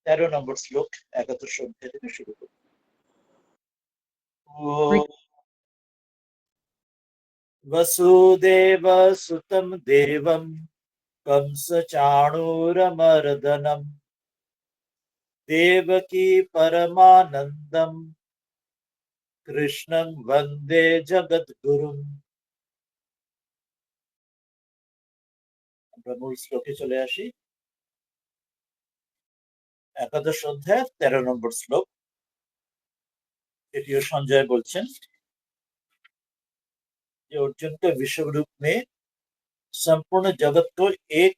13 নম্বর শ্লোক 71 অধ্যায় থেকে শুরু করি। वसुदेव सुतं देवं कंस चाणूरमर्दनम् देवकी परमानन्दम् कृष्णं वन्दे जगद्गुरुम्। আমরা মূল শ্লোকে চলে আসি। 11 অধ্যায় 13 নম্বর শ্লোক। এটিও সঞ্জয় বলছেন कि अर्जुन के विश्व रूप में संपूर्ण जगत को एक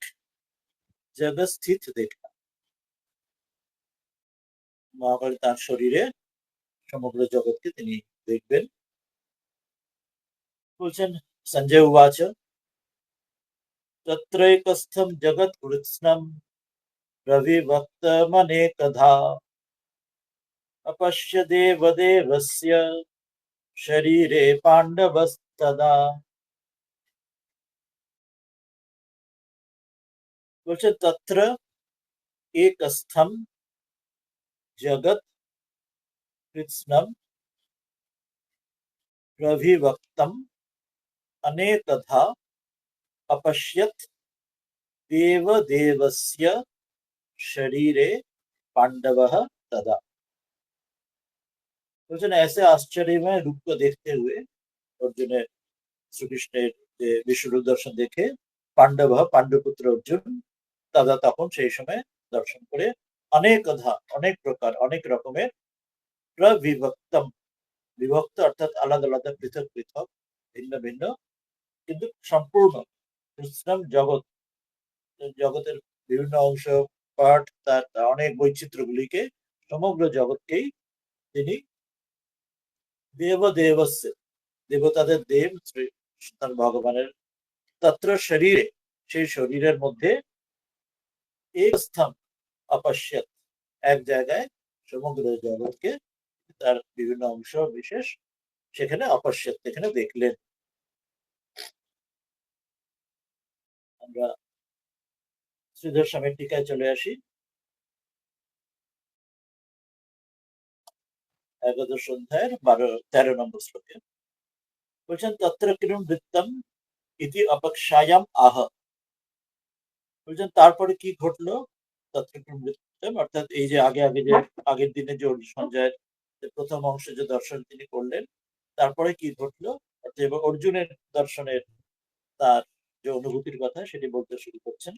जगह स्थित देखा। মহাকাল তার শরীরে সমগ্র জগৎকে তিনি দেখবেন। বলছেন সঞ্জয় উবাচ तत्रैकस्थं जगत्कृत्स्नं रविभक्तमनेकधा अपश्य देवदेवस्य शरीरे पाण्डवस्तदा। বলছে তত্র একস্থম জগৎ কৃৎস্নম রবিভক্তম अनेकधा अपश्यत देवदेवस्य शरीरे पांडवः तदा। বলছেন ऐसे आश्चर्यमय रूप को देखते हुए अर्जुन श्री कृष्णের যে বিশ্বরূপ দর্শন দেখে পাণ্ডব পাণ্ডুপুত্র অর্জুন দাদা তখন সেই সময় দর্শন করে অনেকধা অনেক প্রকার অনেক রকমের প্রবিভক্তম বিভক্ত অর্থাৎ আলাদা আলাদা পৃথক পৃথক ভিন্ন ভিন্ন কিন্তু সম্পূর্ণ কৃষ্ণম জগৎ জগতের বিভিন্ন অংশ পার্ট তার অনেক বৈচিত্র্যগুলিকে সমগ্র জগৎকেই তিনি দেবদেবস্য দেবতাদের দেব শ্রী তার ভগবানের তত্র শরীরে সেই শরীরের মধ্যে এক স্থান অপশ্যত এক জায়গায় সমগ্র জগৎকে তার বিভিন্ন অংশ বিশেষ সেখানে অপশ্যত এখানে দেখলেন। আমরা শ্রীধর স্বামীর টিকায় চলে আসি। 11 অধ্যায়ের 13 নম্বর শ্লোকে বলছেন তত্র কিরণ বৃত্তম ইতি অপক্ষায়াম আহ। বলছেন তারপরে কি ঘটলো তত্র কিরণ বৃত্তম অর্থাৎ এই যে আগে আগে যে আগের দিনে যে সঞ্জয়ের প্রথম অংশ যে দর্শন তিনি করলেন তারপরে কি ঘটলো এবং অর্জুনের দর্শনের তার যে অনুভূতির কথা সেটি বলতে শুরু করছেন।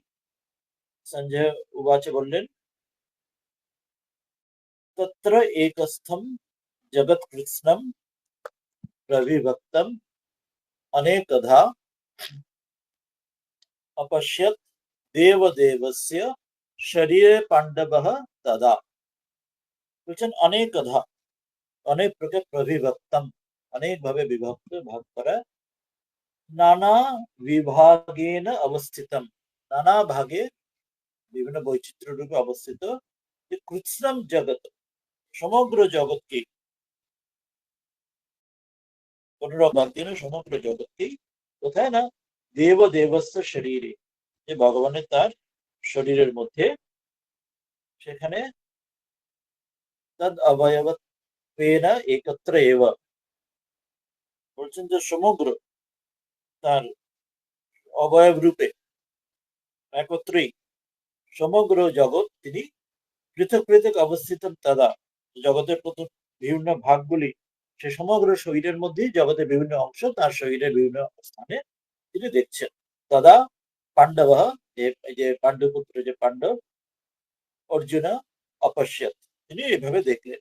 সঞ্জয় উবাচে বললেন তত্র একস্থম জগৎ কৃষ্ণম প্রবিভক্তম अनेकधा अपश्यत देवदेवस्य शरीरे पांडवः तदा। বলছেন অনেকধা অনেক প্রকার প্রবিভক্তম অনেক ভাবে বিভক্ত ভাগ করা নানা বিভাগেন অবস্থিতম নানা ভাগে বিভিন্ন বৈচিত্র্য রূপে অবস্থিত কৃষ্ণম জগৎ সমগ্র জগৎকে কোন রকম সমগ্র জগৎকেই কোথায় না দেব দেবস্য শরীরে যে ভগবানের তার শরীরের মধ্যে সেখানে তদ অবয়বত্বেন একত্র এব। বলছেন যে সমগ্র তার অবয়ব রূপে একত্রেই সমগ্র জগৎ তিনি পৃথক পৃথক অবস্থিত তদা জগতের প্রথম বিভিন্ন ভাগগুলি সে সমগ্র শরীরের মধ্যেই জগতের বিভিন্ন অংশ তার শরীরের বিভিন্ন স্থানে তিনি দেখছেন। তদা পাণ্ডব যে পাণ্ডুপুত্র যে পাণ্ডব অর্জুন অপশ্যত তিনি এইভাবে দেখলেন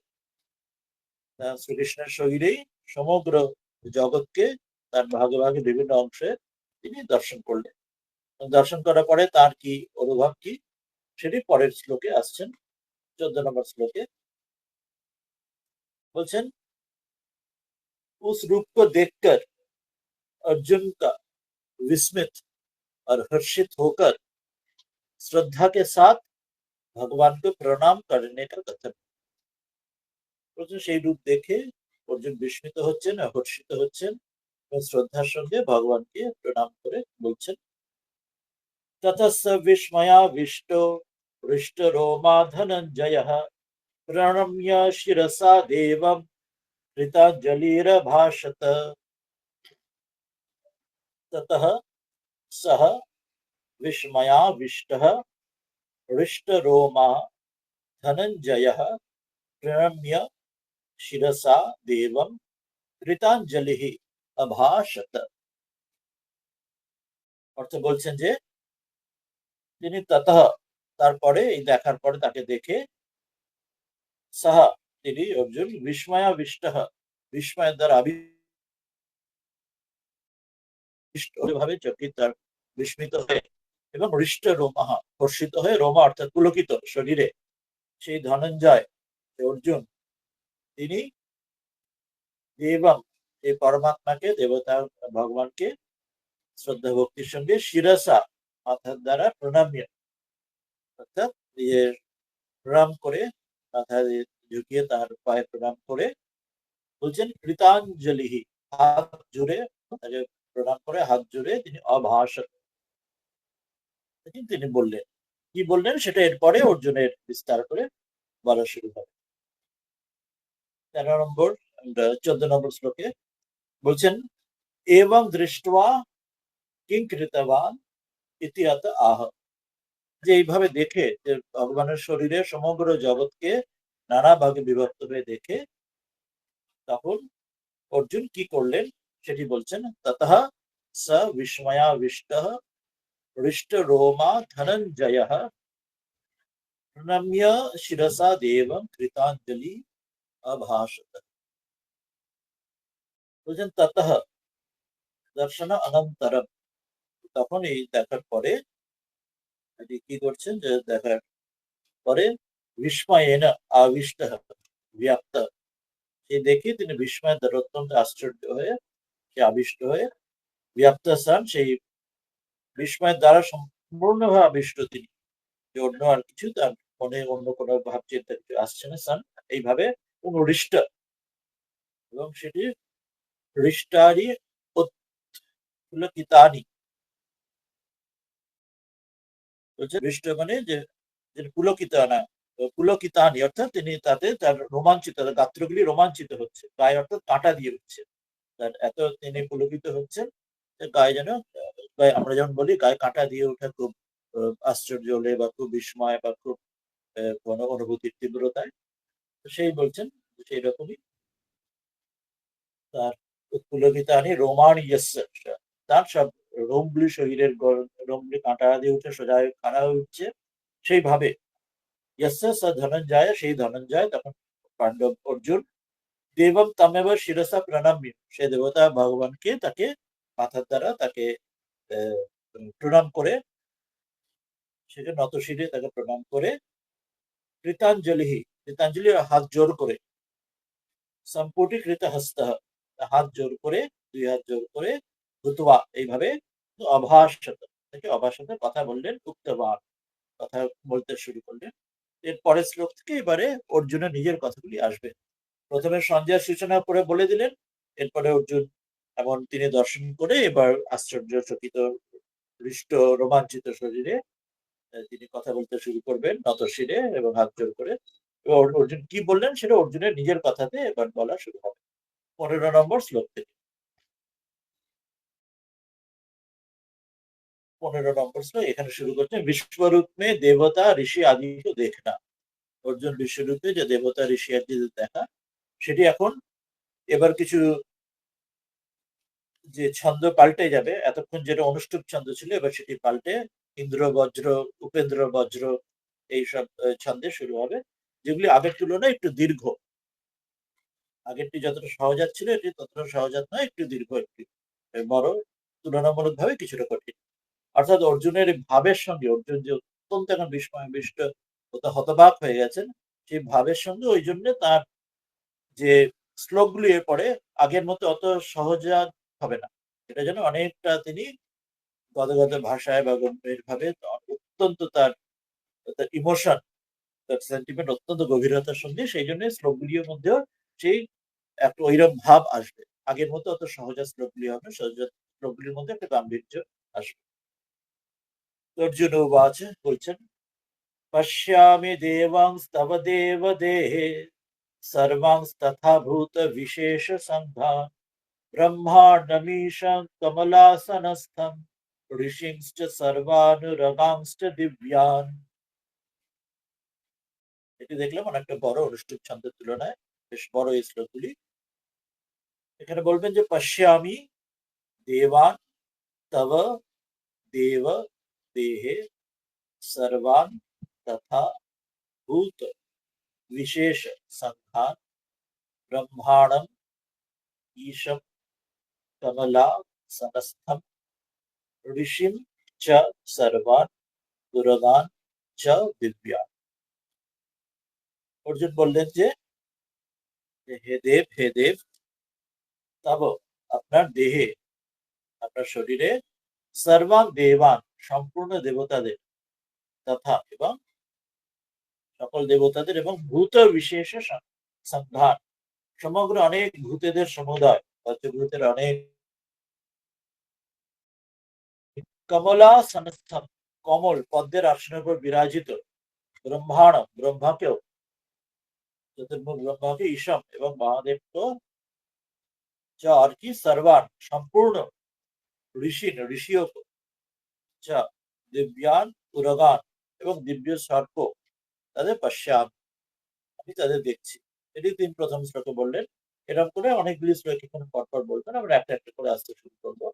শ্রীকৃষ্ণের শরীরেই সমগ্র জগৎকে তার ভাগে ভাগে বিভিন্ন অংশে তিনি দর্শন করলেন। দর্শন করার পরে তার কি অনুভব কি সেটি পরের শ্লোকে আসছেন 14 নম্বর শ্লোকে বলছেন उस रूप को देखकर अर्जुन का विस्मित और हर्षित होकर श्रद्धा के साथ भगवान को प्रणाम करने का कथन। সেই রূপ দেখে অর্জুন বিস্মিত হচ্ছেন হর্ষিত হচ্ছেন এবং শ্রদ্ধার সঙ্গে ভগবানকে প্রণাম করে বলছেন ততস্য বিস্ময়াবিষ্ট हृष्टरोमा धनञ्जयः प्रणम्य शिरसा देवं कृताञ्जलिरभाषत। ततः सः विस्मयाविष्टः हृष्टरोमा धनञ्जयः प्रणम्य शिरसा देवं কৃতাঞ্জলি অভাষত। অর্থ বলছেন যে তিনি ততঃ তারপরে এই দেখার পরে তাকে দেখে সহ তিনি অর্জুন বিস্ময়াবিষ্ট বিস্ময়ের দ্বারা আবিষ্ট ভাবে চকিত বিস্মিত হয়ে এবং হৃষ্ট রোমা হর্ষিত হয়ে রোমা অর্থাৎ পুলকিত শরীরে সেই ধনঞ্জয় অর্জুন তিনি দেবম এই পরমাত্মাকে দেবতা ভগবানকে শ্রদ্ধা ভক্তির সঙ্গে শিরসা মাথার দ্বারা প্রণাম্য অর্থাৎ নিজের প্রণাম করে মাথা ঝুঁকিয়ে তার পায়ে প্রণাম করে বলছেন কৃতাঞ্জলি হাত জুড়ে তাকে প্রণাম করে হাত জুড়ে তিনি অভাষণ তিনি বললেন কি বললেন সেটা এরপরে অর্জুনের বিস্তার করে বলা শুরু হবে। 13 নম্বর 14 নম্বর শ্লোকে বলছেন এবং দৃষ্ট্বা কিং কৃতবান ইতিহাত আহ, যে এইভাবে দেখে যে ভগবানের শরীরে সমগ্র জগৎকে নানা ভাগে বিভক্ত হয়ে দেখে তখন অর্জুন কি করলেন সেটি বলছেন। ততঃ স বিস্ময়াবিষ্টঃ হৃষ্টরোমা ধনঞ্জয়ঃ প্রণম্য শিরসা দেবং কৃতাঞ্জলি অভাষত। বলছেন ততঃ দর্শন অনন্তরম, তখন এই দেখার পরে কি করছেন যে দেখার পরে বিস্ময়েন আবিষ্ট ব্যাপ্ত, সে দেখে তিনি বিস্ময়ের দ্বারা অত্যন্ত আশ্চর্য হয়ে সে আবিষ্ট হয়ে ব্যাপ্ত স্থান সেই বিস্ময়ের দ্বারা সম্পূর্ণভাবে আবিষ্ট তিনি, যে অন্য আর কিছু তার মনে অন্য কোনো ভাব চিন্তা কিছু আসছে না স্থান এইভাবে হৃষ্ট এবং সেটি হৃষ্টারি উৎফুল্লিতানি বলছে হৃষ্ট মানে যে পুলকিতানা পুলকিতানি অর্থাৎ তিনি তাতে তার রোমাঞ্চিত গাত্রগুলি রোমাঞ্চিত হচ্ছে, গায়ে অর্থাৎ কাঁটা দিয়ে উঠছে, তার এত তিনি পুলকিত হচ্ছেন গায়ে যেন আমরা যেমন বলি গায়ে কাঁটা দিয়ে ওঠা খুব আশ্চর্য হলে বা খুব বিস্ময় বা খুব কোনো অনুভূতির তীব্রতায়, সেই বলছেন সেই রকমই তার পুলকিতানি রোমানি তার সব রোমগুলি শরীরের রোমগুলি কাঁটা দিয়ে উঠে সোজা খাড়া হয়ে উঠছে সেইভাবে ধনঞ্জয় সেই ধনঞ্জয় তখন পাণ্ডব অর্জুন দেবম তমেব শিরসা প্রণাম্য, সে দেবতা ভগবানকে তাকে মাথার দ্বারা তাকে প্রণাম করে সেটা নত শিরে তাকে প্রণাম করে কৃতাঞ্জলি কৃতাঞ্জলি হাত জোর করে সম্পুটি কৃত হস্ত হাত জোর করে দুই হাত জোর করে ধুতবা এইভাবে অভাষত থেকে অভাষতে কথা বললেন উক্তবার কথা বলতে শুরু করলেন। এর পরের শ্লোক থেকে এবারে অর্জুনের নিজের কথাগুলি আসবে। প্রথমে সঞ্জয়ের সূচনা করে বলে দিলেন, এরপরে অর্জুন এমন তিনি দর্শন করে এবার আশ্চর্যচকিত হৃষ্ট রোমাঞ্চিত শরীরে তিনি কথা বলতে শুরু করবেন নত শিরে এবং হাত জোর করে। এবং অর্জুন কি বললেন সেটা অর্জুনের নিজের কথাতে এবার বলা শুরু হবে 15 নম্বর শ্লোক থেকে। 15 নম্বর শ্লোক এখানে শুরু করছেন বিশ্বরূপ মে দেবতা ঋষি আদি দেখনা। অর্জুন বিশ্বরূপে যে দেবতা ঋষি আদি দেখা সেটি এখন এবার কিছু যে ছন্দ পাল্টে যাবে, এতক্ষণ যেটা অনুষ্ঠুপ ছন্দ ছিল এবার সেটি পাল্টে ইন্দ্র বজ্র উপেন্দ্র বজ্র এইসব ছন্দে শুরু হবে, যেগুলি আগের তুলনায় একটু দীর্ঘ। আগেরটি যতটা সহজাত ছিল এটি ততটা সহজাত নয়, একটু দীর্ঘ, একটু বড়, তুলনামূলক ভাবে কিছুটা কঠিন। অর্থাৎ অর্জুনের ভাবের সঙ্গে অর্জুন যে অত্যন্ত এখন বিস্ময়বিষ্ট হতবাক হয়ে গেছেন সেই ভাবের সঙ্গে ওই জন্য তার যে শ্লোকগুলি এরপরে আগের মতো অত সহজাত হবে না, এটা যেন অনেকটা তিনি গদগদ ভাষায় বা গম্ভীর ভাবে অত্যন্ত তার ইমোশন তার সেন্টিমেন্ট অত্যন্ত গভীরতার সঙ্গে সেই জন্য শ্লোকগুলির মধ্যেও সেই একটা ওইরকম ভাব আসবে, আগের মতো অত সহজাত শ্লোকগুলি হবে, সহজাত শ্লোকগুলির মধ্যে একটা গাম্ভীর্য আসবে। অর্জুন বাচ বলছেন पश्यामि देवांस्तव देवदेहे सर्वांस्तथा भूतविशेषसङ्घान् ब्रह्माण्डमीशं कमलासनस्थं ऋषींश्च सर्वानुरगांश्च दिव्यान्। এটি দেখলাম অনেকটা বড় অনুষ্ঠিত ছন্দের তুলনায় বেশ বড় এই শ্লোকগুলি। এখানে বলবেন যে পশ্যামি দেবান তব দেব দেহে सर्वान् तथा भूत विशेष संघान ब्रह्मांडम ईशम कमला सनस्थम ऋषिम च सर्वान् दुर्गान च दिव्या। अर्जुन বললেন যে হে দেব তব আপনার দেহে আপনার শরীরে সর্বান দেবান সম্পূর্ণ দেবতাদের তথা এবং সকল দেবতাদের এবং ভূত বিশেষ সংঘান সমগ্র অনেক ভূতেদের সমুদায় পঞ্চভূতের অনেক কমলা সনস্থম কমল পদ্মের আসনের উপর বিরাজিত ব্রহ্মাণ্ড ব্রহ্মাকেও চতুর্মুখ ব্রহ্মাকে ঈশম এবং মহাদেবকে যা আর কি সর্বান সম্পূর্ণ ঋষিও যা দিব্যান উরগান এবং দিব্য সর্প তাদের পশ্চাৎ আমি তাদের দেখছি। এটি তিন প্রথম শ্লোকে বললেন। এরকম করে অনেকগুলি শ্লোক এখানে পরপর বলবেন, আমরা একটা একটা করে আসতে শুরু করবো।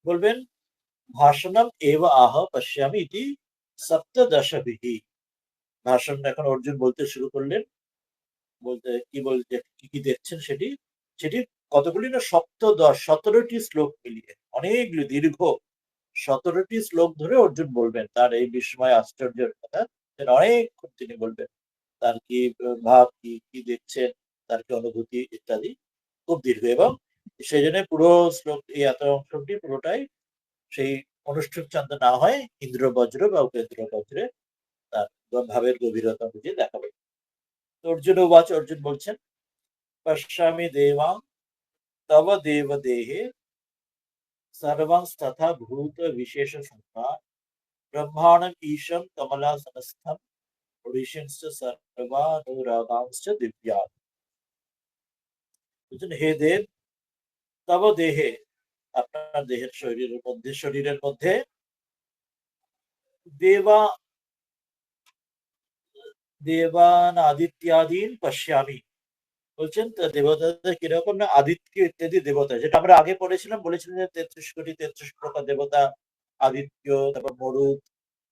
বলবেন ভাষণম এব আহ পশ্যামি ইতি সপ্তদশবিহি। ভাষণ এখন অর্জুন বলতে শুরু করলেন, বলতে কি কি দেখছেন সেটি সেটি কতগুলি না 17টি শ্লোক মিলিয়ে অনেকগুলি দীর্ঘ 17টি শ্লোক ধরে অর্জুন বলবেন তার এই বিস্ময় আশ্চর্যের কথা। অনেকক্ষণ তিনি বলবেন তার কি ভাব, কি কি দেখছেন, তার কি অনুভূতি ইত্যাদি, খুব দীর্ঘ। এবং সেই জন্য পুরো শ্লোক এই এত অংশটি পুরোটাই সেই অনুষ্ঠুপ ছন্দ না হয় ইন্দ্র বজ্র বা উপেন্দ্র বজ্রে তার ভাবের গভীরতা বুঝিয়ে দেখাবে। অর্জুন ওয়াচ, অর্জুন বলছেন পশ্যামি দেবাং তব দেব দেহে सर्वांस्तथा भूत विशेष संख्या ब्रह्मांडम ईशम कमलासनस्थम ऋषिंश्च सर्वानुरागांश्च दिव्या। হে দেব তব দেহে আপনার দেহের শরীরের মধ্যে দেবান আদিত্যাদিন পশ্যামি। বলছেন তো দেবতাদের কিরকম না আদিত্য ইত্যাদি দেবতা, যেটা আমরা আগে পড়েছিলাম, বলেছিলেন যে 33 কোটি 33 প্রকার দেবতা, আদিত্য, তারপর মরুদ,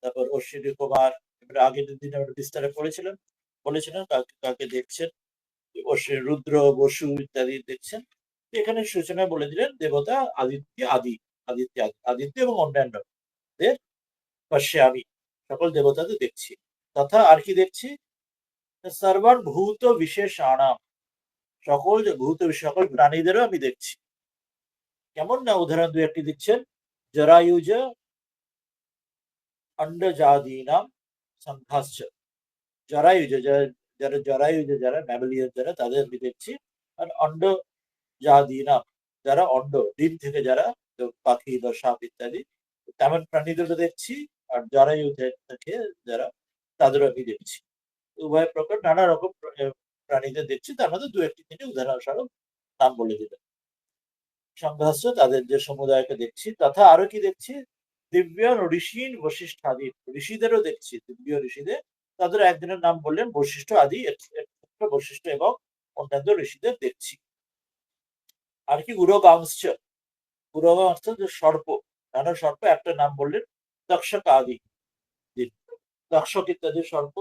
তারপর অশ্বিনী কুমার, এবার আগের দিনে আমরা বিস্তারে বলেছিলাম কাকে কাকে দেখছেন, রুদ্র বসু ইত্যাদি দেখছেন। এখানে সূচনা বলে দিলেন দেবতা আদিত্য এবং অন্যান্য দের পাশে আমি সকল দেবতাদের দেখছি। তথা আর কি দেখছি, সর্বান ভূত বিশেষ আনাম সকল প্রাণীদেরও আমি দেখছি। কেমন না উদাহরণ দু একটি দিচ্ছেন, জরায়ুজ অন্ডজাদীনাম সংঘাশ্চ। জরায়ুজ যারা ম্যামেলিয়ান যারা, তাদের আমি দেখছি। আর অন্ডজাদীনাম যারা অন্ড ডিম থেকে যারা, পাখি বা সাপ ইত্যাদি তেমন প্রাণীদেরও দেখছি। আর জরায়ু থেকে যারা, তাদেরও আমি দেখছি। উভয় প্রকার নানা রকম প্রাণীদের দেখছি। তার মধ্যে দু একটি তিনি উদাহরণস্বরূপ নাম বলে দিলেন। সংঘাস্য তাদের যে সমুদায়কে দেখছি। তথা আরো কি দেখছি, দিব্য ঋষীন বশিষ্ঠ আদি ঋষিদেরও দেখছি। দিব্য ঋষিদের, তাদের একজনের নাম বললেন বশিষ্ঠ আদি, বশিষ্ঠ এবং অন্যান্য ঋষিদের দেখছি। আর কি উরগাংশ যে সর্প, নানা সর্প, একটা নাম বললেন তক্ষক আদি, তক্ষক ইত্যাদি সর্প,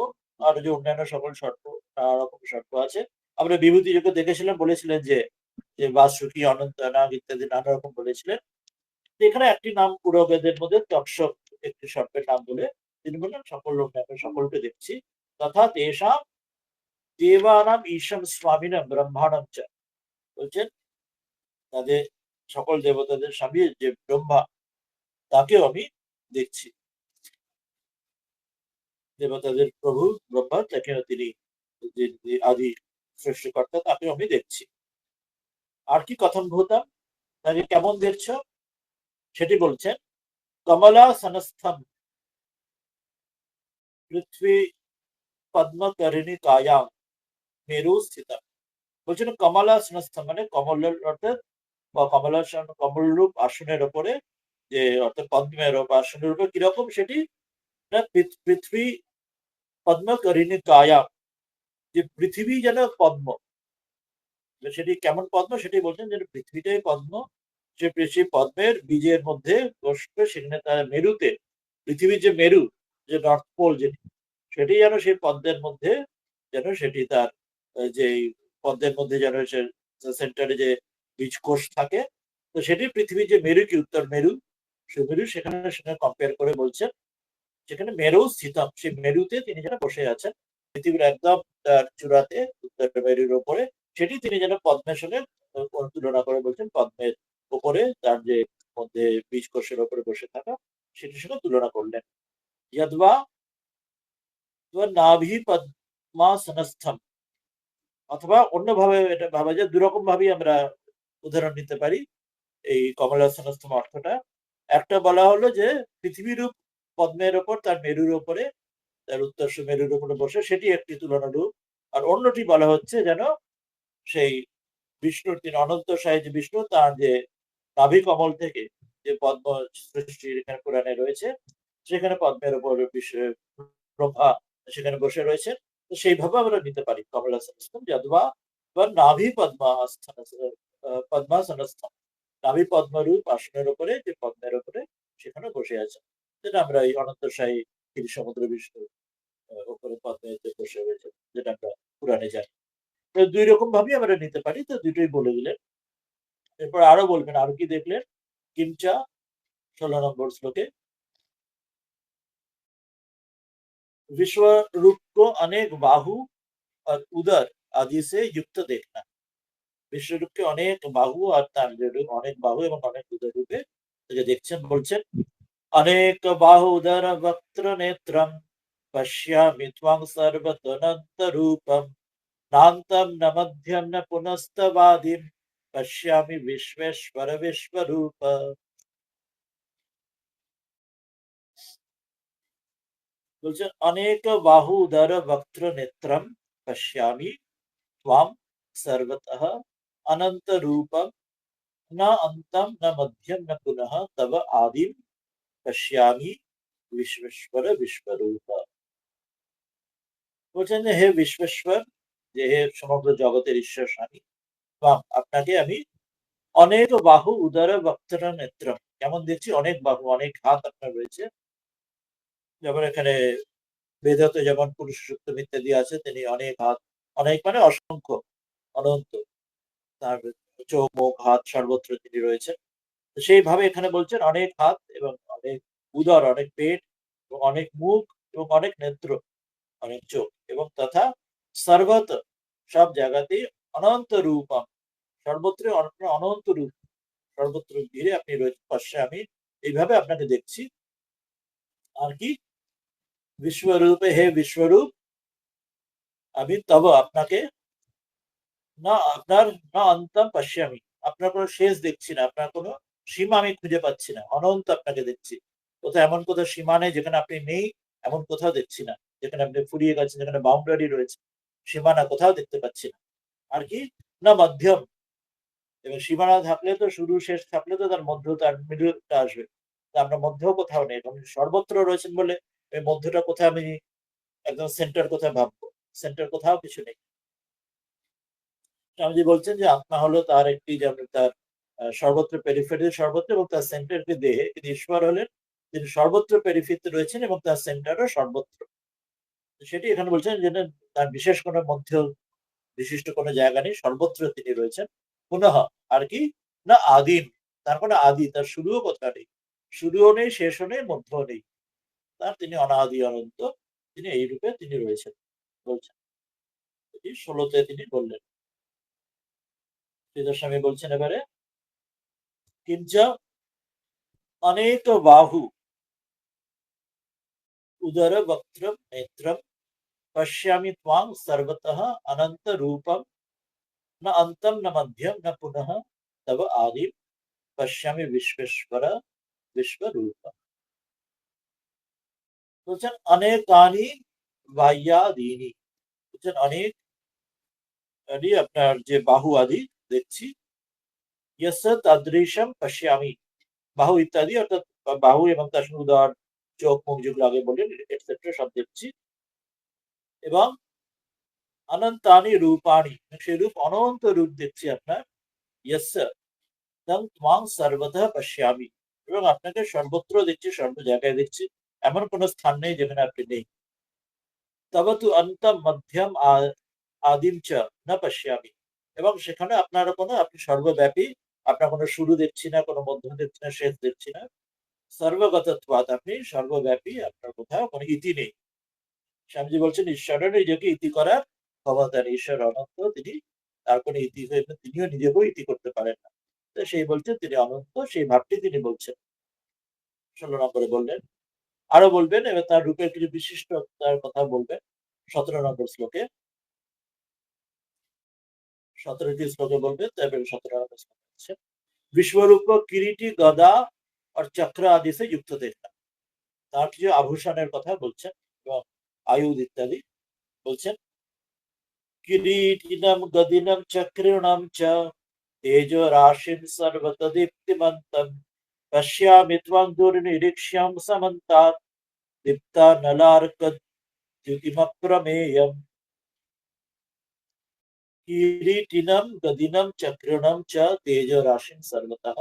আর যে অন্যান্য সকল সর্প, নানা রকম সর্প আছে। আমরা বিভূতি যুগে দেখেছিলাম, বলেছিলেন যে বাসুকি অনন্তনাগ ইত্যাদি নানা রকম বলেছিলেন। এখানে একটি নাম পুরো বেদের মধ্যে তক্ষক একটি সর্পের নাম বলে তিনি বললেন সকল সকলকে দেখছি। তথা তেষাম দেবানাম ঈশম স্বামীনাম ব্রহ্মাণম চ। বলছেন তাদের সকল দেবতাদের স্বামী যে ব্রহ্মা, তাকেও আমি দেখছি। দেবতাদের প্রভু ব্রহ্মা, তাকেও তিনি যে আদি সৃষ্টিকর্তা, তাকেও আমি দেখছি। আর কি কথন ভূতাম, তাকে কেমন দেখছো সেটি বলছেন। কমলা সনস্থম পৃথ্বী পদ্মকর্ণিকায়াম মেরু স্থিত। বলছেন কমলাসনস্থ মানে কমলের অর্থাৎ বা কমলাসন কমলরূপ আসনের ওপরে, যে অর্থাৎ পদ্মের আসনের উপর কিরকম সেটি না, পৃথ্বী পদ্মকর্ণিকায়াম, যে পৃথিবী যেন পদ্ম, সেটি কেমন পদ্ম সেটি বলছেন, যে পৃথিবীটাই পদ্ম, সে সেই পদ্মের বীজের মধ্যে বসবে, সেখানে তার মেরুতে, পৃথিবীর যে মেরু, যে নর্থ পোল যেটি, সেটি যেন সেই পদ্মের মধ্যে, যেন সেটি তার যে পদ্মের মধ্যে যেন সেন্টারে যে বীজকোষ থাকে, তো সেটি পৃথিবীর যে মেরু কি উত্তর মেরু, সে মেরু সেখানে সেখানে কম্পেয়ার করে বলছেন, সেখানে মেরু স্থিতম, সেই মেরুতে তিনি যেন বসে আছেন, পৃথিবীর একদম তার চূড়াতে উত্তর মেরুর ওপরে, সেটি তিনি যেন পদ্মের সঙ্গে তুলনা করে বলছেন, পদ্মের উপরে তার যে মধ্যে বীজকোষের ওপরে বসে থাকা, সেটির সঙ্গে তুলনা করলেন। যদ্বা নাভি পদ্মাসনস্থম, অথবা অন্যভাবে এটা ভাবা যায়, দুরকম ভাবেই আমরা উদাহরণ নিতে পারি এই কমলাসনস্থম অর্থটা। একটা বলা হলো যে পৃথিবীর পদ্মের ওপর তার মেরুর ওপরে, তার উত্তর মেরুর উপরে বসে, সেটি একটি তুলনা রূপ। আর অন্যটি বলা হচ্ছে যেন সেই বিষ্ণুর, তিনি অনন্ত সাহিত্য বিষ্ণু, তার যে নাভি কমল থেকে যে পদ্ম সৃষ্টির এখানে পুরাণে রয়েছে, সেখানে পদ্মের উপর ব্রহ্মা সেখানে বসে রয়েছে। তো সেইভাবে আমরা নিতে পারি কমলাসনস্থম যদ্বা বা নাভি পদ্মাস্থান, পদ্মাসনস্থম, নাভি পদ্মরূপ আসনের উপরে, যে পদ্মের উপরে সেখানে বসে আছে, যেটা আমরা এই অনন্তসায়ী ক্ষীর সমুদ্র বিষ্ণু উপরে পদ্মেতে বসে রয়েছে, যেটা আমরা পুরাণে জানি। তো দুই রকম ভাবে আমরা নিতে পারি, তো দুটোই বলে দিলেন। এরপর আরো বলবেন, আরো কি দেখলেন কিঞ্চা 16 নম্বর শ্লোকে, विश्व रूप को अनेक बाहु और उदर आदि से युक्त देखना। বিশ্বরূপকে অনেক বাহু আর তার অনেক বাহু এবং অনেক উদর রূপে যে দেখছেন, বলছেন অনেক বাহু উদর বক্ত্র নেত্রম পশ্যামি ত্বং সর্বতনন্ত রূপম নান্তম ন মধ্যম ন পুনস্তবাদিম পশ্যামি বিশ্বেশ্বর বিশ্বরূপ। বলছেন অনেক বাহু উদর বক্ত্র নেত্রম পশ্যামি ত্বং সর্বতঃ অনন্ত রূপম न अंतम न मध्यम न पुनः तब आदिम पश्यामि विश्वेश्वर विश्वरूप। বলছেন যে হে বিশ্বেশ্বর, যে হে সমগ্র জগতের ঈশ্বর স্বামী, বা আপনাকে আমি অনেক বাহু উদর বক্ত্র নেত্র, কেমন দেখছি, অনেক বাহু অনেক হাত আপনার রয়েছে, যেমন এখানে বেদাতে যেমন পুরুষ সূক্তম ইত্যাদি আছে, তিনি অনেক হাত, অনেক মানে অসংখ্য, অনন্ত, তার চোখ মুখ হাত সর্বত্র তিনি রয়েছেন। সেইভাবে এখানে বলছেন অনেক হাত এবং অনেক উদর, অনেক পেট এবং অনেক মুখ এবং অনেক নেত্র, অনেক চোখ, এবং তথা সর্বত, সব জায়গাতেই অনন্ত রূপম, সর্বত্র অনন্ত রূপ, সর্বত্র ঘিরে আপনি রয়েছেন, পাশে আমি এইভাবে আপনাকে দেখছি। আর কি বিশ্বরূপে, হে বিশ্বরূপ, আমি তব আপনাকে, না আপনার, না অন্তম পাশ্যামি, আপনার কোনো শেষ দেখছি না, আপনার কোনো সীমা আমি খুঁজে পাচ্ছি না, অনন্ত আপনাকে দেখছি। কোথাও এমন কোথাও সীমা নেই যেখানে আপনি নেই, এমন কোথাও দেখছি না, যেখানে আপনি ফুরিয়ে গেছেন, যেখানে বাউন্ডারি রয়েছে, সীমানা কোথাও দেখতে পাচ্ছি না। আর কি না মধ্যম, এবং সীমানা থাকলে তো শুরু শেষ থাকলে তো তার মধ্য, তার মিডলটা আসবে, তা আমরা মধ্যেও কোথাও নেই, এবং সর্বত্র রয়েছেন বলে এই মধ্যটা কোথায়, আমি একদম সেন্টার কোথায় ভাববো, সেন্টার কোথাও কিছু নেই। স্বামীজি বলছেন যে আত্মা হলো তার একটি, যেমন তার সর্বত্র পেরিফেরি সর্বত্র, এবং তার সেন্টারকে দেহে, কিন্তু ঈশ্বর হলেন তিনি সর্বত্র পেরিফেরিতে রয়েছেন এবং তার সেন্টারও সর্বত্র। সেটি এখানে বলছেন যে তার বিশেষ কোনো মধ্য বিশিষ্ট কোনো জায়গা নেই, সর্বত্র তিনি রয়েছেন। পুনঃ আর কি না আদিম, তার কোনো আদি, তার শুরুও কোথাও নেই, শুরুও নেই, শেষও নেই, মধ্যও নেই, তার তিনি অনাদি অনন্ত, তিনি এই রূপে তিনি রয়েছেন বলছেন। এটি 16তে তিনি বললেন। শ্রীধর স্বামী বলছেন এবারে কিঞ্চ अनेक बाहु उदर वक्त्रम नेत्रम पश्यामि त्वां सर्वतः अनंत रूपम न अंतम न मध्यम न पुनः तब आदिम पश्यामि विश्वेश्वर विश्वरूप। বলছেন অনেকানি বাহ্যাদীনি, বলছেন অনেক আপনার যে বাহু আদি দেখছি, ইয়স্য তাদৃশম পশ্যামি, বাহু ইত্যাদি, অর্থাৎ বাহু এবং তার সঙ্গে উদর, চোখ, মুখ যেগুলো আগে বললেন এটসেট্রা সব দেখছি, এবং অনন্তানি রূপাণি, সেই রূপ অনন্ত রূপ দেখছি আপনার, ইয়স্য তং ত্বাং সর্বতঃ পশ্যামি, এবং আপনাকে সর্বত্র দেখছি, সর্ব জায়গায় দেখছি, এমন কোন স্থান নেই যেখানে আপনি নেই। তব তু অন্তম মধ্যম আদিম চ না পশ্যামি, এবং সেখানে আপনার কোনো, আপনি সর্বব্যাপী, আপনার কোনো শুরু দেখছি না, কোনো মধ্য দেখছি না, শেষ দেখছি না। সর্বগতত্বাৎ, আপনি সর্বব্যাপী, আপনার কোথাও কোনো ইতি নেই। স্বামীজি বলছেন ঈশ্বরের নিজেকে ইতি করার ক্ষমতা নেই, ঈশ্বর অনন্ত, তিনি, তার কোনো ইতি হয়ে তিনিও নিজেকেও ইতি করতে পারেন না। তো সেই বলছেন তিনি অনন্ত, সেই ভাবটি তিনি বলছেন 16 নম্বরে বললেন। আরো বলবেন, এবার তার রূপের কিছু বিশিষ্টতার কথা বলবেন 17 নম্বর শ্লোকে, 17টি শ্লোকে বলবেন, তারপরে 17 নম্বর শ্লোক আছে विश्वरूप किरीटी गदा और चक्र आदि से युक्त देखना, তার কিছু আভূষণের কথা বলছেন এবং আয়ুধ ইত্যাদি বলছেন। কিরীটিনম গদিনম চক্রিণম চ তেজো রাশিম সর্বতদীপ্তিমন্তম পশ্যামি ত্বং দুর্নিরীক্ষ্যম সমন্তাৎ দীপ্তা নলার্কদ্যুতিমপ্রমেয়ম। किरीटिनं गदिनं चक्रिणं च तेजोराशिं सर्वतः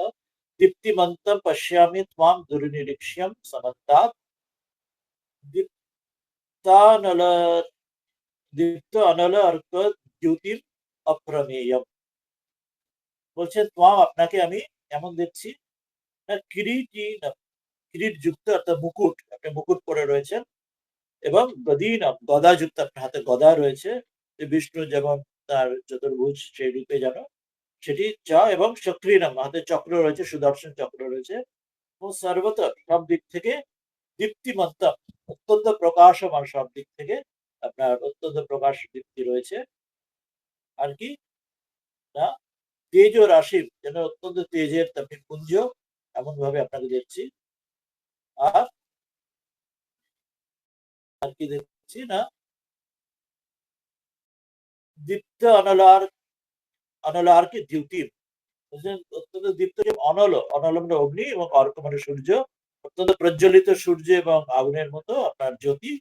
दीप्तिमन्तं पश्यामि त्वां दुर्निरीक्ष्यं समन्तात् दीप्तानल दीप्त अनल अर्क দ্যুতিম অপ্রমেয়ম। বলছেন ত্বাম, আপনাকে আমি এমন দেখছি, না কিরীটি, কিরীট যুক্ত, অর্থাৎ মুকুট, আপনি মুকুট পরে রয়েছেন, এবং গদিনম, গদা যুক্ত, আপনার হাতে গদা রয়েছে, বিষ্ণু যেমন তার চতুর্ভুজ সেই রূপে যেন সেটি চা, এবং চক্রিনাম, হাতে চক্র রয়েছে, সুদর্শন চক্র রয়েছে, এবং সর্বত, সব দিক থেকে দীপ্তিমন্ত, অত্যন্ত প্রকাশমান, সব দিক থেকে আপনার অত্যন্ত প্রকাশ দীপ্তি রয়েছে। আর কি না, তেজ ও রাশি, যেন অত্যন্ত তেজের আপনি পুঞ্জ, এমন ভাবে আপনাকে দেখছি। আর আর কি দেখছি না, দীপ্ত অনলার, অনলার কি দ্যুতি, অত্যন্ত দীপ্ত, অনল, অনল মানে অগ্নি, এবং অর্ক মানে সূর্য, অত্যন্ত প্রজ্বলিত সূর্য এবং আগুনের মতো আপনার জ্যোতি,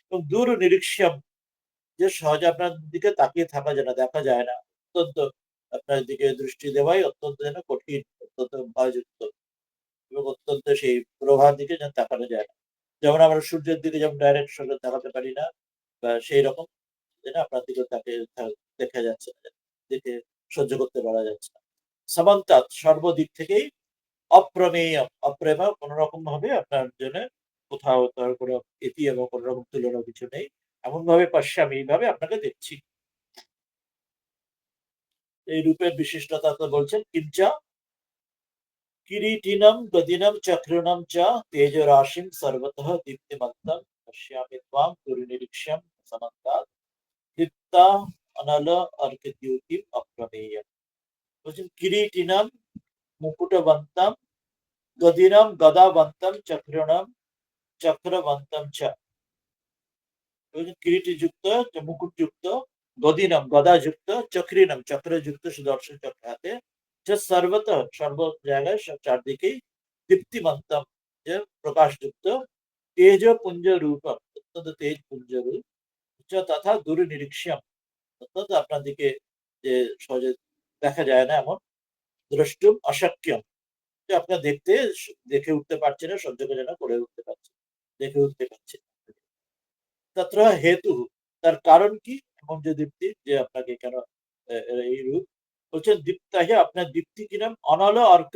এবং দূর নিরীক্ষ্যম, যে সহজে আপনার দিকে তাকিয়ে থাকা যায় না, দেখা যায় না, অত্যন্ত আপনার দিকে দৃষ্টি দেওয়াই অত্যন্ত যেন কঠিন, অত্যন্ত ভয়যুক্ত, এবং অত্যন্ত সেই প্রভার দিকে যেন তাকানো যায় না। যেমন আমরা সূর্যের দিকে যেমন ডাইরেক্ট সূর্য তাকাতে পারি না, বা সেই রকম যেন আপনার দিকে তাকে দেখা যাচ্ছে না, দেখে সহ্য করতে পারা যাচ্ছে না। সামান্তাৎ, সর্বদিক থেকেই অপ্রমেয়, অপ্রেম, কোন রকম ভাবে আপনার জন্য কোথাও তার কোনো ইতি এবং কোন রকম তুলনা কিছু নেই, এমন ভাবে পাশ্যামি, এইভাবে আপনাকে দেখছি। এই রূপের বিশিষ্টতা তো বলছেন, কিঞ্চা কিরীটিনম গদিনম চক্রিণম চ তেজ রাশিম সর্বতঃ দীপ্তিমন্তম পশ্যামি ত্বাং দুর্নিরীক্ষ্যম সমন্তাৎ দীপ্তা অনল অর্কদ্যুতিম অপ্রমেয়ম। বলছেন কিরীটিনম, মুকুটবন্তম, গদিনম গদাবন্তম, চক্রিণম চক্রবন্তম চ, কিরীটি যুক্ত, মুকুট যুক্ত, গদিনম গদা যুক্ত, চক্রিনম চক্র যুক্ত, সুদর্শন চক্র হাতে, যে সর্বত, সর্ব জায়গায়, সব চারদিকেই, দীপ্তিমন্তম, যে প্রকাশ যুক্ত, তেজ পুঞ্জ রূপ, অত্যন্ত তেজ পুঞ্জ রূপ, তথা দুর্নিরীক্ষ্যম, অত্যন্ত আপনার দিকে যে সহজে দেখা যায় না এমন, দ্রষ্টুম অশক্যম, যে আপনার দেখতে, দেখে উঠতে পারছে না, সহ্য করে না, করে উঠতে পারছে, দেখে উঠতে পারছে। তত্র হেতু, তার কারণ কি, এমন যে দীপ্তি, যে আপনাকে কেন এই রূপ, বলছেন দীপ্তাহে, আপনার দীপ্তি কিরম, অনল অর্ক,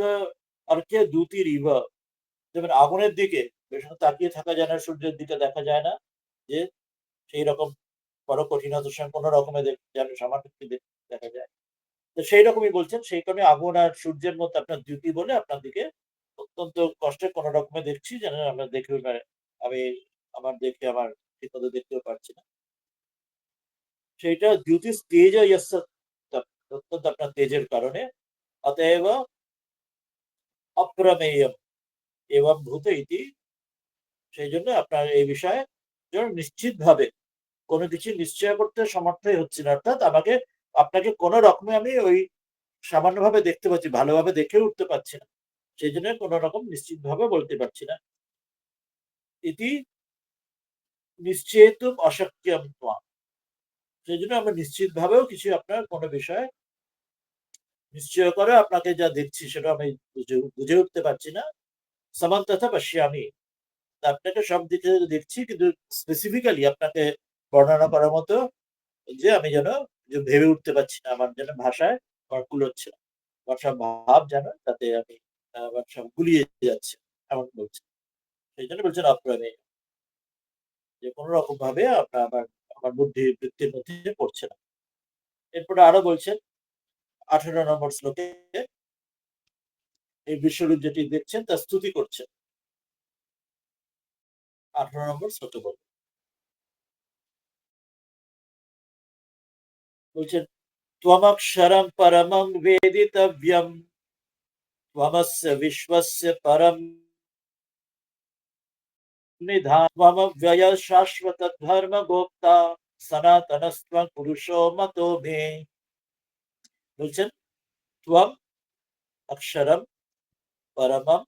অর্কে দ্যুতির ইভ, যেমন আগুনের দিকে বেশি তাকিয়ে থাকা যায় না, সূর্যের দিকে দেখা যায় না, যে সেই রকম বড় কঠিনতার সঙ্গে কোন রকমের যেন সামান্য একটু দেখা যায়, তো সেই রকমই বলছেন, সেই কারণে আগুন আর সূর্যের মধ্যে আপনার দ্যুতি বলে আপনার দিকে অত্যন্ত কষ্টে কোন রকমে দেখছি, যেন আমরা দেখে, আমি আমার দেখে আমার ঠিক মতো দেখতেও পারছি না, সেইটা দ্যুতি তেজ অত্যন্ত আপনার তেজের কারণে, অতএব অপ্রমেয় এবং ভূত ইতি সেই জন্য আপনার এই বিষয়ে নিশ্চিতভাবে কোনো কিছু নিশ্চয় করতে সমর্থই হচ্ছি না, অর্থাৎ আপনাকে কোনো রকমে আমি ওই সামান্যভাবে দেখতে পাচ্ছি, ভালোভাবে দেখে উঠতে পারছি না, সেই জন্য কোনো রকম নিশ্চিতভাবে বলতে পারছি না। ইতি নিশ্চেতুম অশক্যম ত্বম। সেই জন্য আমরা নিশ্চিতভাবেও কিছু আপনার কোনো বিষয়ে নিশ্চয় করে আপনাকে যা দেখছি সেটা আমি বুঝে উঠতে পারছি না। সামান্ততঃ পশ্যমি, আপনাকে সব দিকে দেখছি কিন্তু স্পেসিফিক্যালি আপনাকে বর্ণনা করার মতো যে আমি যেন ভেবে উঠতে পারছি না, আমার যেন ভাষায় আমার কুলোচ্ছে না, আমার সব ভাব যেন তাতে আমি আমার সব গুলিয়ে যাচ্ছে, এমন বলছে। সেই জন্য বলছেন অপ্রমেয়, যে কোনো রকম ভাবে আপনার আমার আমার বুদ্ধি বৃত্তির মধ্যে পড়ছে না। এরপরে আরো বলছেন 18 নম্বর শ্লোকে এই বিশ্বরূপ যেটি দেখছেন তা স্তুতি করছেন। 18 নম্বর শ্লোকে বলছেন ত্বমক্ষরম পরমং বেদিতব্যম ত্বমস্য বিশ্বস্য পরম নিধান ত্বমব্যয় শাশ্বত ধর্ম গোপ্তা সনাতনস্ত্বং পুরুষো মতো মে। বলছেন ত্বম অক্ষরম পরমম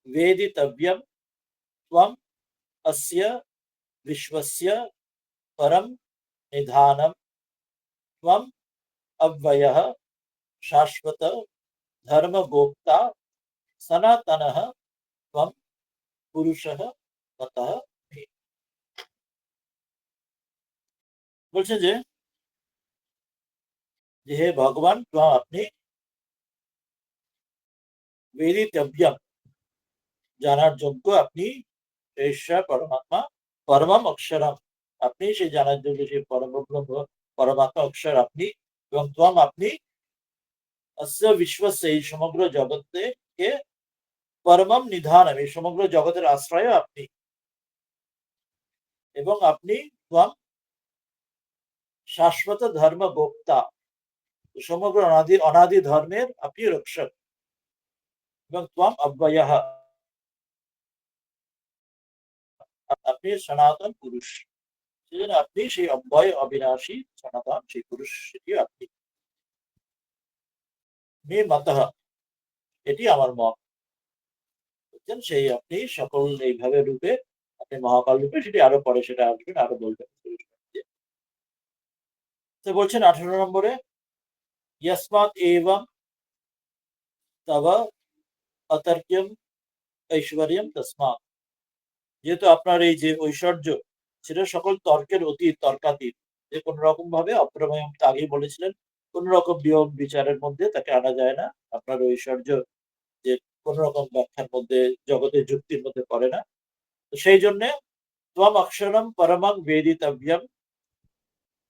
वेदितव्यम त्वम अस्य विश्वस्य परम निधानम त्वम अव्ययः शाश्वत धर्म गोप्ता सनातनः त्वम पुरुषः मतः मे। বলছে যে হে ভগবান त्वम আপনি वेदितव्यम জানার যোগ্য, আপনি ঈশ্বর পরমাত্মা, পরমম অক্ষরম আপনি সেই জানার যোগ্য, সেই পরম ব্রহ্ম পরমাত্মা অক্ষর আপনি, এবং ত্বম আপনি অস্য বিশ্বস্য এই সমগ্র জগতে কে পরমম নিধানম এই সমগ্র জগতের আশ্রয় আপনি, এবং আপনি ত্বম শাশ্বত ধর্ম গোপ্তা সমগ্র অনাদি অনাদি ধর্মের আপনি রক্ষক, এবং ত্বম অব্যয়ঃ আপনি সনাতন পুরুষ। সেজন্য আপনি সেই অব্যয় অবিনাশী সনাতন সেই পুরুষ, সেটি আপনি। মে মতঃ এটি আমার মত। বুঝছেন, সেই আপনি সকল এইভাবে রূপে আপনি মহাকাল রূপে, সেটি আরো পরে সেটা আসবেন, আরো বলবেন। তো বলছেন 18 নম্বরে यस्मात् एवं तव अतर्क्यम ঐশ্বর্যম তসমাৎ। যেহেতু আপনার এই যে ঐশ্বর্য সেটা সকল তর্কের অতীত, তর্কাতীত, যে কোন রকম ভাবে অপ্রমেয়, আগেই বলেছিলেন কোন রকম বিয়োগ বিচারের মধ্যে তাকে আনা যায় না। আপনার ঐশ্বর্য যে কোন রকম ব্যাখ্যার মধ্যে, জগতের যুক্তির মধ্যে পড়ে না। তো সেই জন্য ত্বম অক্ষরম পরমং বেদিতব্যম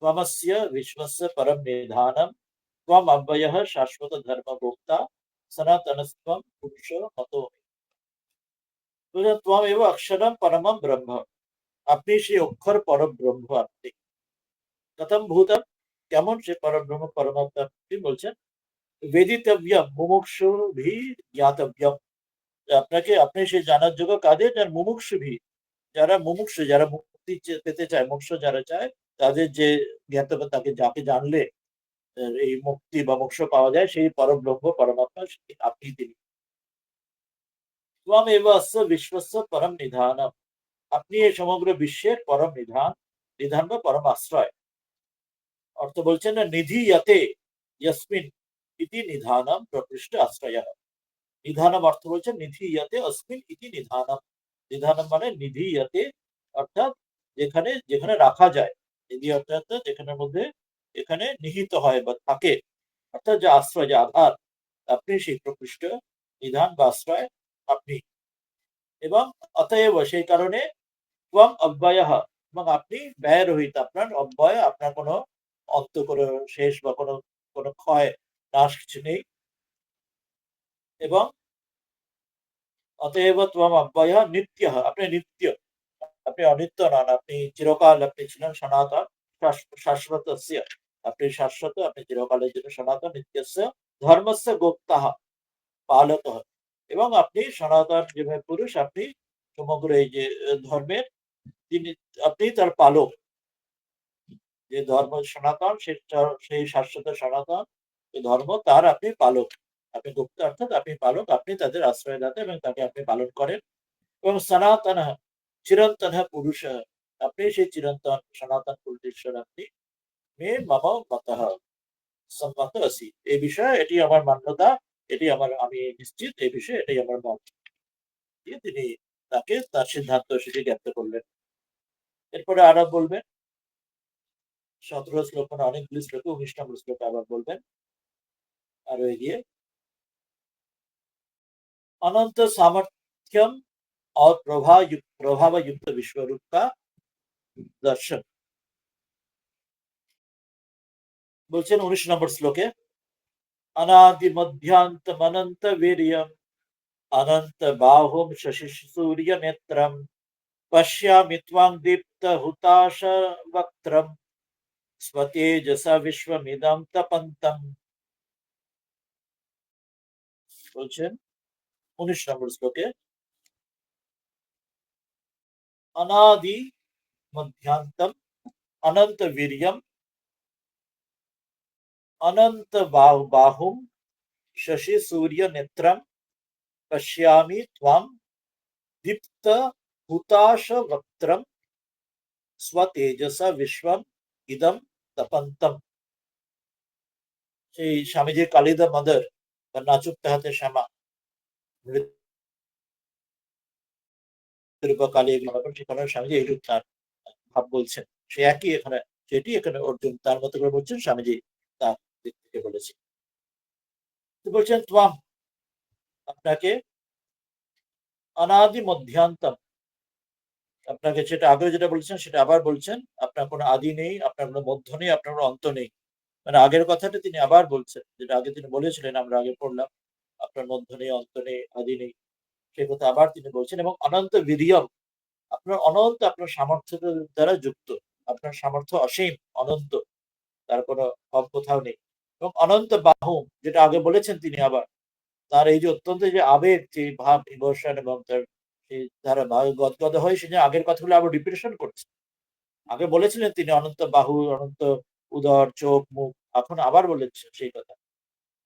ত্বমস্য বিশ্বস্য পরম নিধানম ত্বম অব্যয়ঃ শাশ্বত ধর্ম গোপ্তা সনাতনস্ত্বম পুরুষ মতো। ত্বম এব অক্ষরম পরমম ব্রহ্ম আপনি সেই অক্ষর পরম ব্রহ্ম আপনি। কথম ভূতম কেমন সে পরম ব্রহ্ম পরমাত্মা আপনি বলছেন বেদিতব্যম মুমুক্ষুভি জ্ঞাতব্যম, আপনাকে আপনি সেই জানার যোগ্য কাদের, যার মুমুক্ষুভি, যারা মুমুক্ষু, যারা মুক্তি পেতে চায়, মোক্ষ যারা চায়, তাদের যে জ্ঞাতব্য, তাকে যাকে জানলে এই মুক্তি বা মোক্ষ পাওয়া যায়, সেই পরম ব্রহ্ম পরমাত্মা আপনি তিনি। ত্বম এব অস্য বিশ্বস্য পরম নিধানম আপনি এই সমগ্র বিশ্বের পরম নিধান, নিধান বা পরম আশ্রয়। অর্থ বলছেন না নিধি ইয়াতে ইয়াসমিন ইতি নিধানম প্রকৃষ্ট আশ্রয়। নিধানম অর্থ বলছেন নিধি ইয়াতে অস্মিন ইতি নিধানম। নিধানম মানে নিধি ইয়াতে, অর্থাৎ যেখানে যেখানে রাখা যায়, নিধি অর্থাৎ যেখানের মধ্যে এখানে নিহিত হয় বা থাকে, অর্থাৎ যে আশ্রয়, যে আধার, আপনি সেই প্রকৃষ্ট নিধান বা আশ্রয় আপনি। এবং অতএব সেই কারণে ত্বম অব্যয়ঃ এবং আপনি ব্যয়রহিত, আপনার অব্যয়, আপনার কোনো অন্ত, কোনো শেষ বা কোনো কোনো ক্ষয় নাশ কিছু নেই। এবং অতএব ত্বম অব্যয়ঃ নিত্যঃ আপনি নিত্য, আপনি অনিত্য নন, আপনি চিরকাল আপনি ছিলেন সনাতন শাশ্বতস্য, আপনি শাশ্বত, আপনি চিরকালের জন্য সনাতন, নিত্যস্য ধর্মস্য গোপ্তাঃ পালকঃ এবং আপনি সনাতন যেভাবে পুরুষ, আপনি সমগ্র এই যে ধর্মের তিনি, আপনি তার পালক। যে ধর্ম সনাতন সেই শাশ্বত সনাতন ধর্ম, তার আপনি পালক। আপনি গুপ্ত অর্থাৎ আপনি পালক, আপনি তাদের আশ্রয়দাতা এবং তাকে আপনি পালন করেন। এবং সনাতন চিরন্তন পুরুষ, আপনি সেই চিরন্তন সনাতন পুরুষের আপনি মে মম মতঃ সম্মত আছি। এই বিষয়ে এটি আমার মান্যতা, এটি আমার, আমি নিশ্চিত এই বিষয়ে, এটাই আমার মত দিয়ে তিনি তাকে তার সিদ্ধান্ত সেটি ব্যক্ত করলেন। এরপরে আরো বলবেন 17 শ্লোক, মানে অনেকগুলি শ্লোকে 19 নম্বর শ্লোকে আবার বলবেন আরো এগিয়ে, अनंत सामर्थ्यम और प्रभाव युक्त विश्व रूप का दर्शन। বলছেন 19 নম্বর শ্লোকে, अनादि मध्यांत अनंत वीर्यम अनंत बाहुम शशि सूर्य नेत्रम पश्यामि त्वां दीप्त हुताश वक्त्रम स्वतेजसा विश्वमिदं तपन्तम। বলছেন 19 নম্বর শ্লোকে, अनादि मध्यांतम अनंत वीर्यम अनंत बाहुम शशि सूर्य नेत्रम पश्यामि त्वां दीप्त हुताश वक्त्रम स्वतेजसा विश्वम इदम तपन्तम। সেই স্বামীজির কালিদা মাদার বা নাচুক তাহাতে শ্যামা কালী, সেখানে স্বামীজি এইরূপ তার ভাব বলছেন। সে একই এখানে, সেটি এখানে অর্জুন তার মতো করে বলছেন, স্বামীজি তার দিক থেকে বলেছে। বলছেন ত্বাম, আপনাকে, অনাদি মধ্যান্তম, আপনাকে যেটা আগে যেটা বলছেন সেটা আবার বলছেন, আপনার কোনো আদি নেই, আপনার কোনো মধ্য নেই, আপনার কোনো অন্ত নেই। মানে আগের কথাটা তিনি আবার বলছেন, যেটা আগে তিনি বলেছিলেন, আমরা আগে পড়লাম, আপনার মধ্য নেই, অন্ত নেই, আদি নেই, সেই কথা আবার তিনি বলছেন। এবং অনন্ত বীর্যম, আপনার অনন্ত, আপনার সামর্থ্য দ্বারা যুক্ত, আপনার সামর্থ্য অসীম, অনন্ত, তার কোনো কম কোথাও নেই। এবং অনন্ত বাহু, যেটা আগে বলেছেন তিনি আবার, তার এই যে অত্যন্ত যে আবেগ, যে ভাব ইমোশন, এবং তার সেই ধারা গদগদ হয়ে সে যে আগের কথাগুলো আবার রিপিটেশন করছে। আগে বলেছিলেন তিনি অনন্ত বাহু, অনন্ত উদর, চোখ, মুখ, এখন আবার বলেছেন সেই কথা,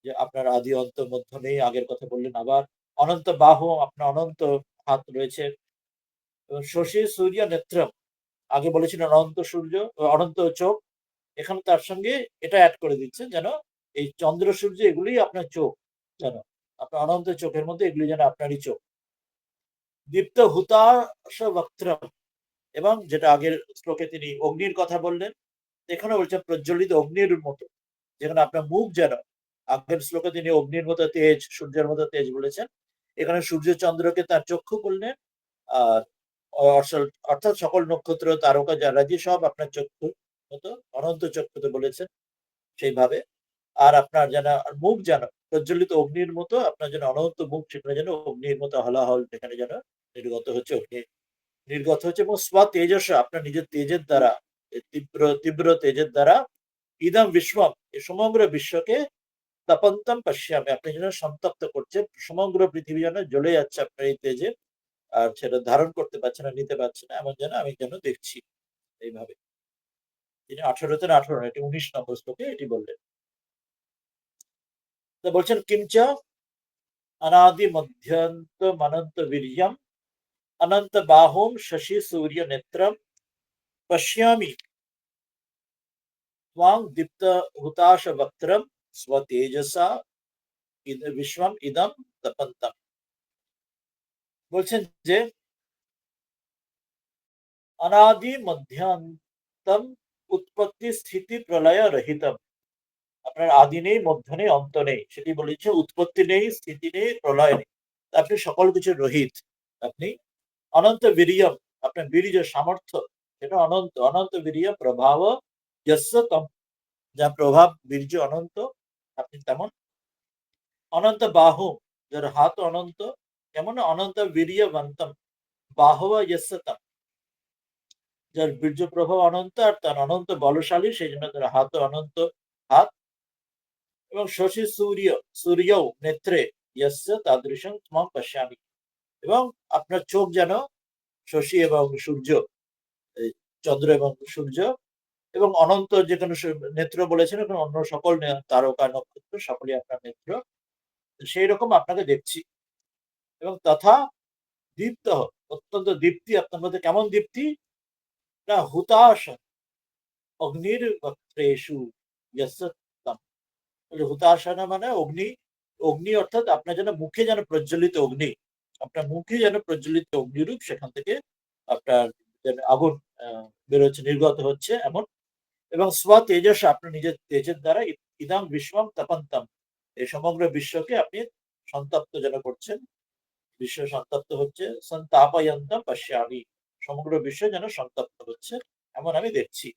যে আপনার আদি অন্ত মধ্য নেই, আগের কথা বললেন আবার। অনন্ত বাহু, আপনার অনন্ত হাত রয়েছে। এবং শশী সূর্য নেত্রম, আগে বলেছিলেন অনন্ত সূর্য, অনন্ত চোখ, এখানে তার সঙ্গে এটা অ্যাড করে দিচ্ছেন, যেন এই চন্দ্র সূর্য এগুলি আপনার চোখ, যেন আপনার অনন্ত চোখের মধ্যে এগুলি যেন আপনারই চোখ। দীপ্ত হুতাশ বক্ত্রম, এবং যেটা আগের শ্লোকে তিনি অগ্নির কথা বললেন, এখানে বলছেন প্রজ্বলিত অগ্নির মতো, যেখানে আপনার মুখ যেন, আগের শ্লোকে তিনি অগ্নির মতো তেজ, সূর্যের মতো তেজ বলেছেন, এখানে সূর্য চন্দ্রকে তার চক্ষু বললেন। আর অর্থাৎ সকল নক্ষত্র, তারকা, যারা যে সব আপনার চক্ষু মতো, অনন্ত চক্ষুতে বলেছেন সেইভাবে। আর আপনার যেন মুখ যেন প্রজ্বলিত অগ্নির মতো, আপনার যেন অনন্ত মুখ, সেখানে যেন অগ্নির মতো হলাহল সেখানে যেন নির্গত হচ্ছে, অগ্নি নির্গত হচ্ছে। এবং স্ব তেজস, আপনার নিজের তেজের দ্বারা, তীব্র তীব্র তেজের দ্বারা, ইদম বিশ্বম, এই সমগ্র বিশ্বকে, তপন্তম পশ্যামি, আপনি যেন সন্তপ্ত করছে, সমগ্র পৃথিবী যেন জ্বলে যাচ্ছে আপনার এই তেজে, আর সেটা ধারণ করতে পারছে না, নিতে পারছে না, এমন যেন আমি যেন দেখছি। এইভাবে তিনি 18-18, এটি 19 নম্বর শ্লোকে এটি বললেন। তো বলছেন কিঞ্চ अनादि मध्यन्तमनंत वीर्यम अनंत बाहुम शशि सूर्य नेत्रम पश्यामि त्वां दीप्त हुताश वक्त्रम स्वतेजसा विश्वम इदम तपन्तम। বলছেন যে अनादि मध्यांतम उत्पत्ति स्थिति प्रलय रहितम, আপনার আদি নেই, মধ্য নেই, অন্ত নেই, সেটি বলেছে। উৎপত্তি নেই, স্থিতি নেই, প্রলয় নেই, আপনি সকল কিছুর রহিত। আপনি অনন্ত বীর্যম, আপনার বীর্য সামর্থ্য সেটা অনন্ত, অনন্ত বীর্য প্রভাব যস্য তম, যা প্রভাব বীর্য অনন্ত, আপনি তেমন। অনন্ত বাহু, যার হাত অনন্ত, কেমন অনন্ত বীর্যবন্তম, বাহব যস্য তম, যার বীর্য প্রভাব অনন্ত আর তার অনন্ত বলশালী, সেই জন্য তার হাত অনন্ত হাত। এবং শশী সূর্য, সূর্য নেত্রে যস্য তাদৃশং ত্বং পশ্যামি, এবং আপনার চোখ যেন শশী এবং সূর্য, এই চন্দ্র এবং সূর্য এবং অনন্ত যে কোনো নেত্র বলেছেন, এবং অন্য সকল তারকা নক্ষত্র সকলই আপনার নেত্র। সেই রকম আপনাকে দেখছি। এবং তথা দীপ্ত, অত্যন্ত দীপ্তি আপনার মধ্যে। কেমন দীপ্তি? না হুতাশ অগ্নির বক্ত্রেষু ইয়স্যতাম। হুতাশনা মানে অগ্নি। অগ্নি অর্থাৎ আপনার যেন মুখে যেন প্রজ্বলিত অগ্নি, আপনার মুখে যেন প্রজ্বলিত অগ্নিরূপ সেখান থেকে আপনার যেন আগুন বেরোচ্ছে, নির্গত হচ্ছে এমন। এবং স্ব তেজস, আপনার নিজের তেজের দ্বারা ইদম বিশ্বম তপন্তম, এই সমগ্র বিশ্বকে আপনি সন্তপ্ত যেন করছেন। বিশ্ব সন্তপ্ত হচ্ছে। সন্তাপয়ন্তম পশ্যামি, সমগ্র বিশ্ব যেন সন্তপ্ত হচ্ছে এমন আমি দেখছি।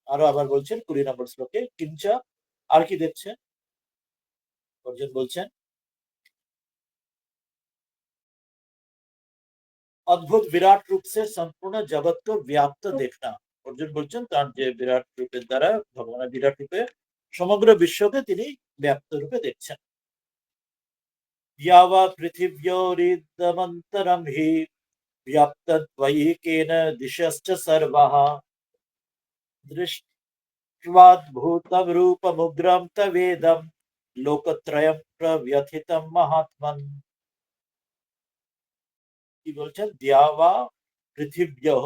আরো আবার বলছেন 20 নম্বর শ্লোকে, কিঞ্চা, আর কি দেখছেন? অর্জুন বলছেন অদ্ভুত বিরাট রূপ সে সম্পূর্ণ জগৎ को व्याप्त देखना। অর্জুন বলছেন তার যে বিরাট রূপের দ্বারা, ভগবানের বিরাট রূপে সমগ্র বিশ্বকে তিনি ব্যাপ্ত রূপে দেখছেন। यावा पृथिव्योरिदमन्तरं हि व्याप्तद्वैकेन दिशश्च सर्वः दृष्ट्वाद्भुतं रूपमुग्रं तवेदं लोकत्रयं प्रव्यथितं महात्मन्। কি বলছেন? দ্যাবা পৃথিব্যঃ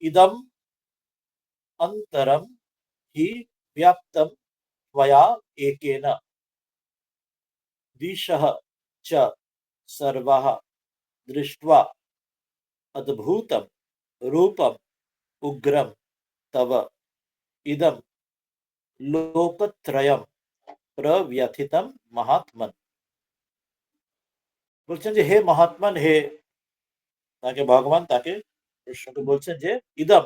ইদম অন্তরম হি ব্যাপ্তম त्वया एकेन दिशः च सर्वः दृष्ट्वा अद्भुतं रूपम् उग्रं तव इदं लोकत्रयं प्रव्यथितं महात्मन्। বলছেন যে হে মহাত্মান, হে, তাকে ভগবান তাকে কৃষ্ণকে বলছেন যে ইদম,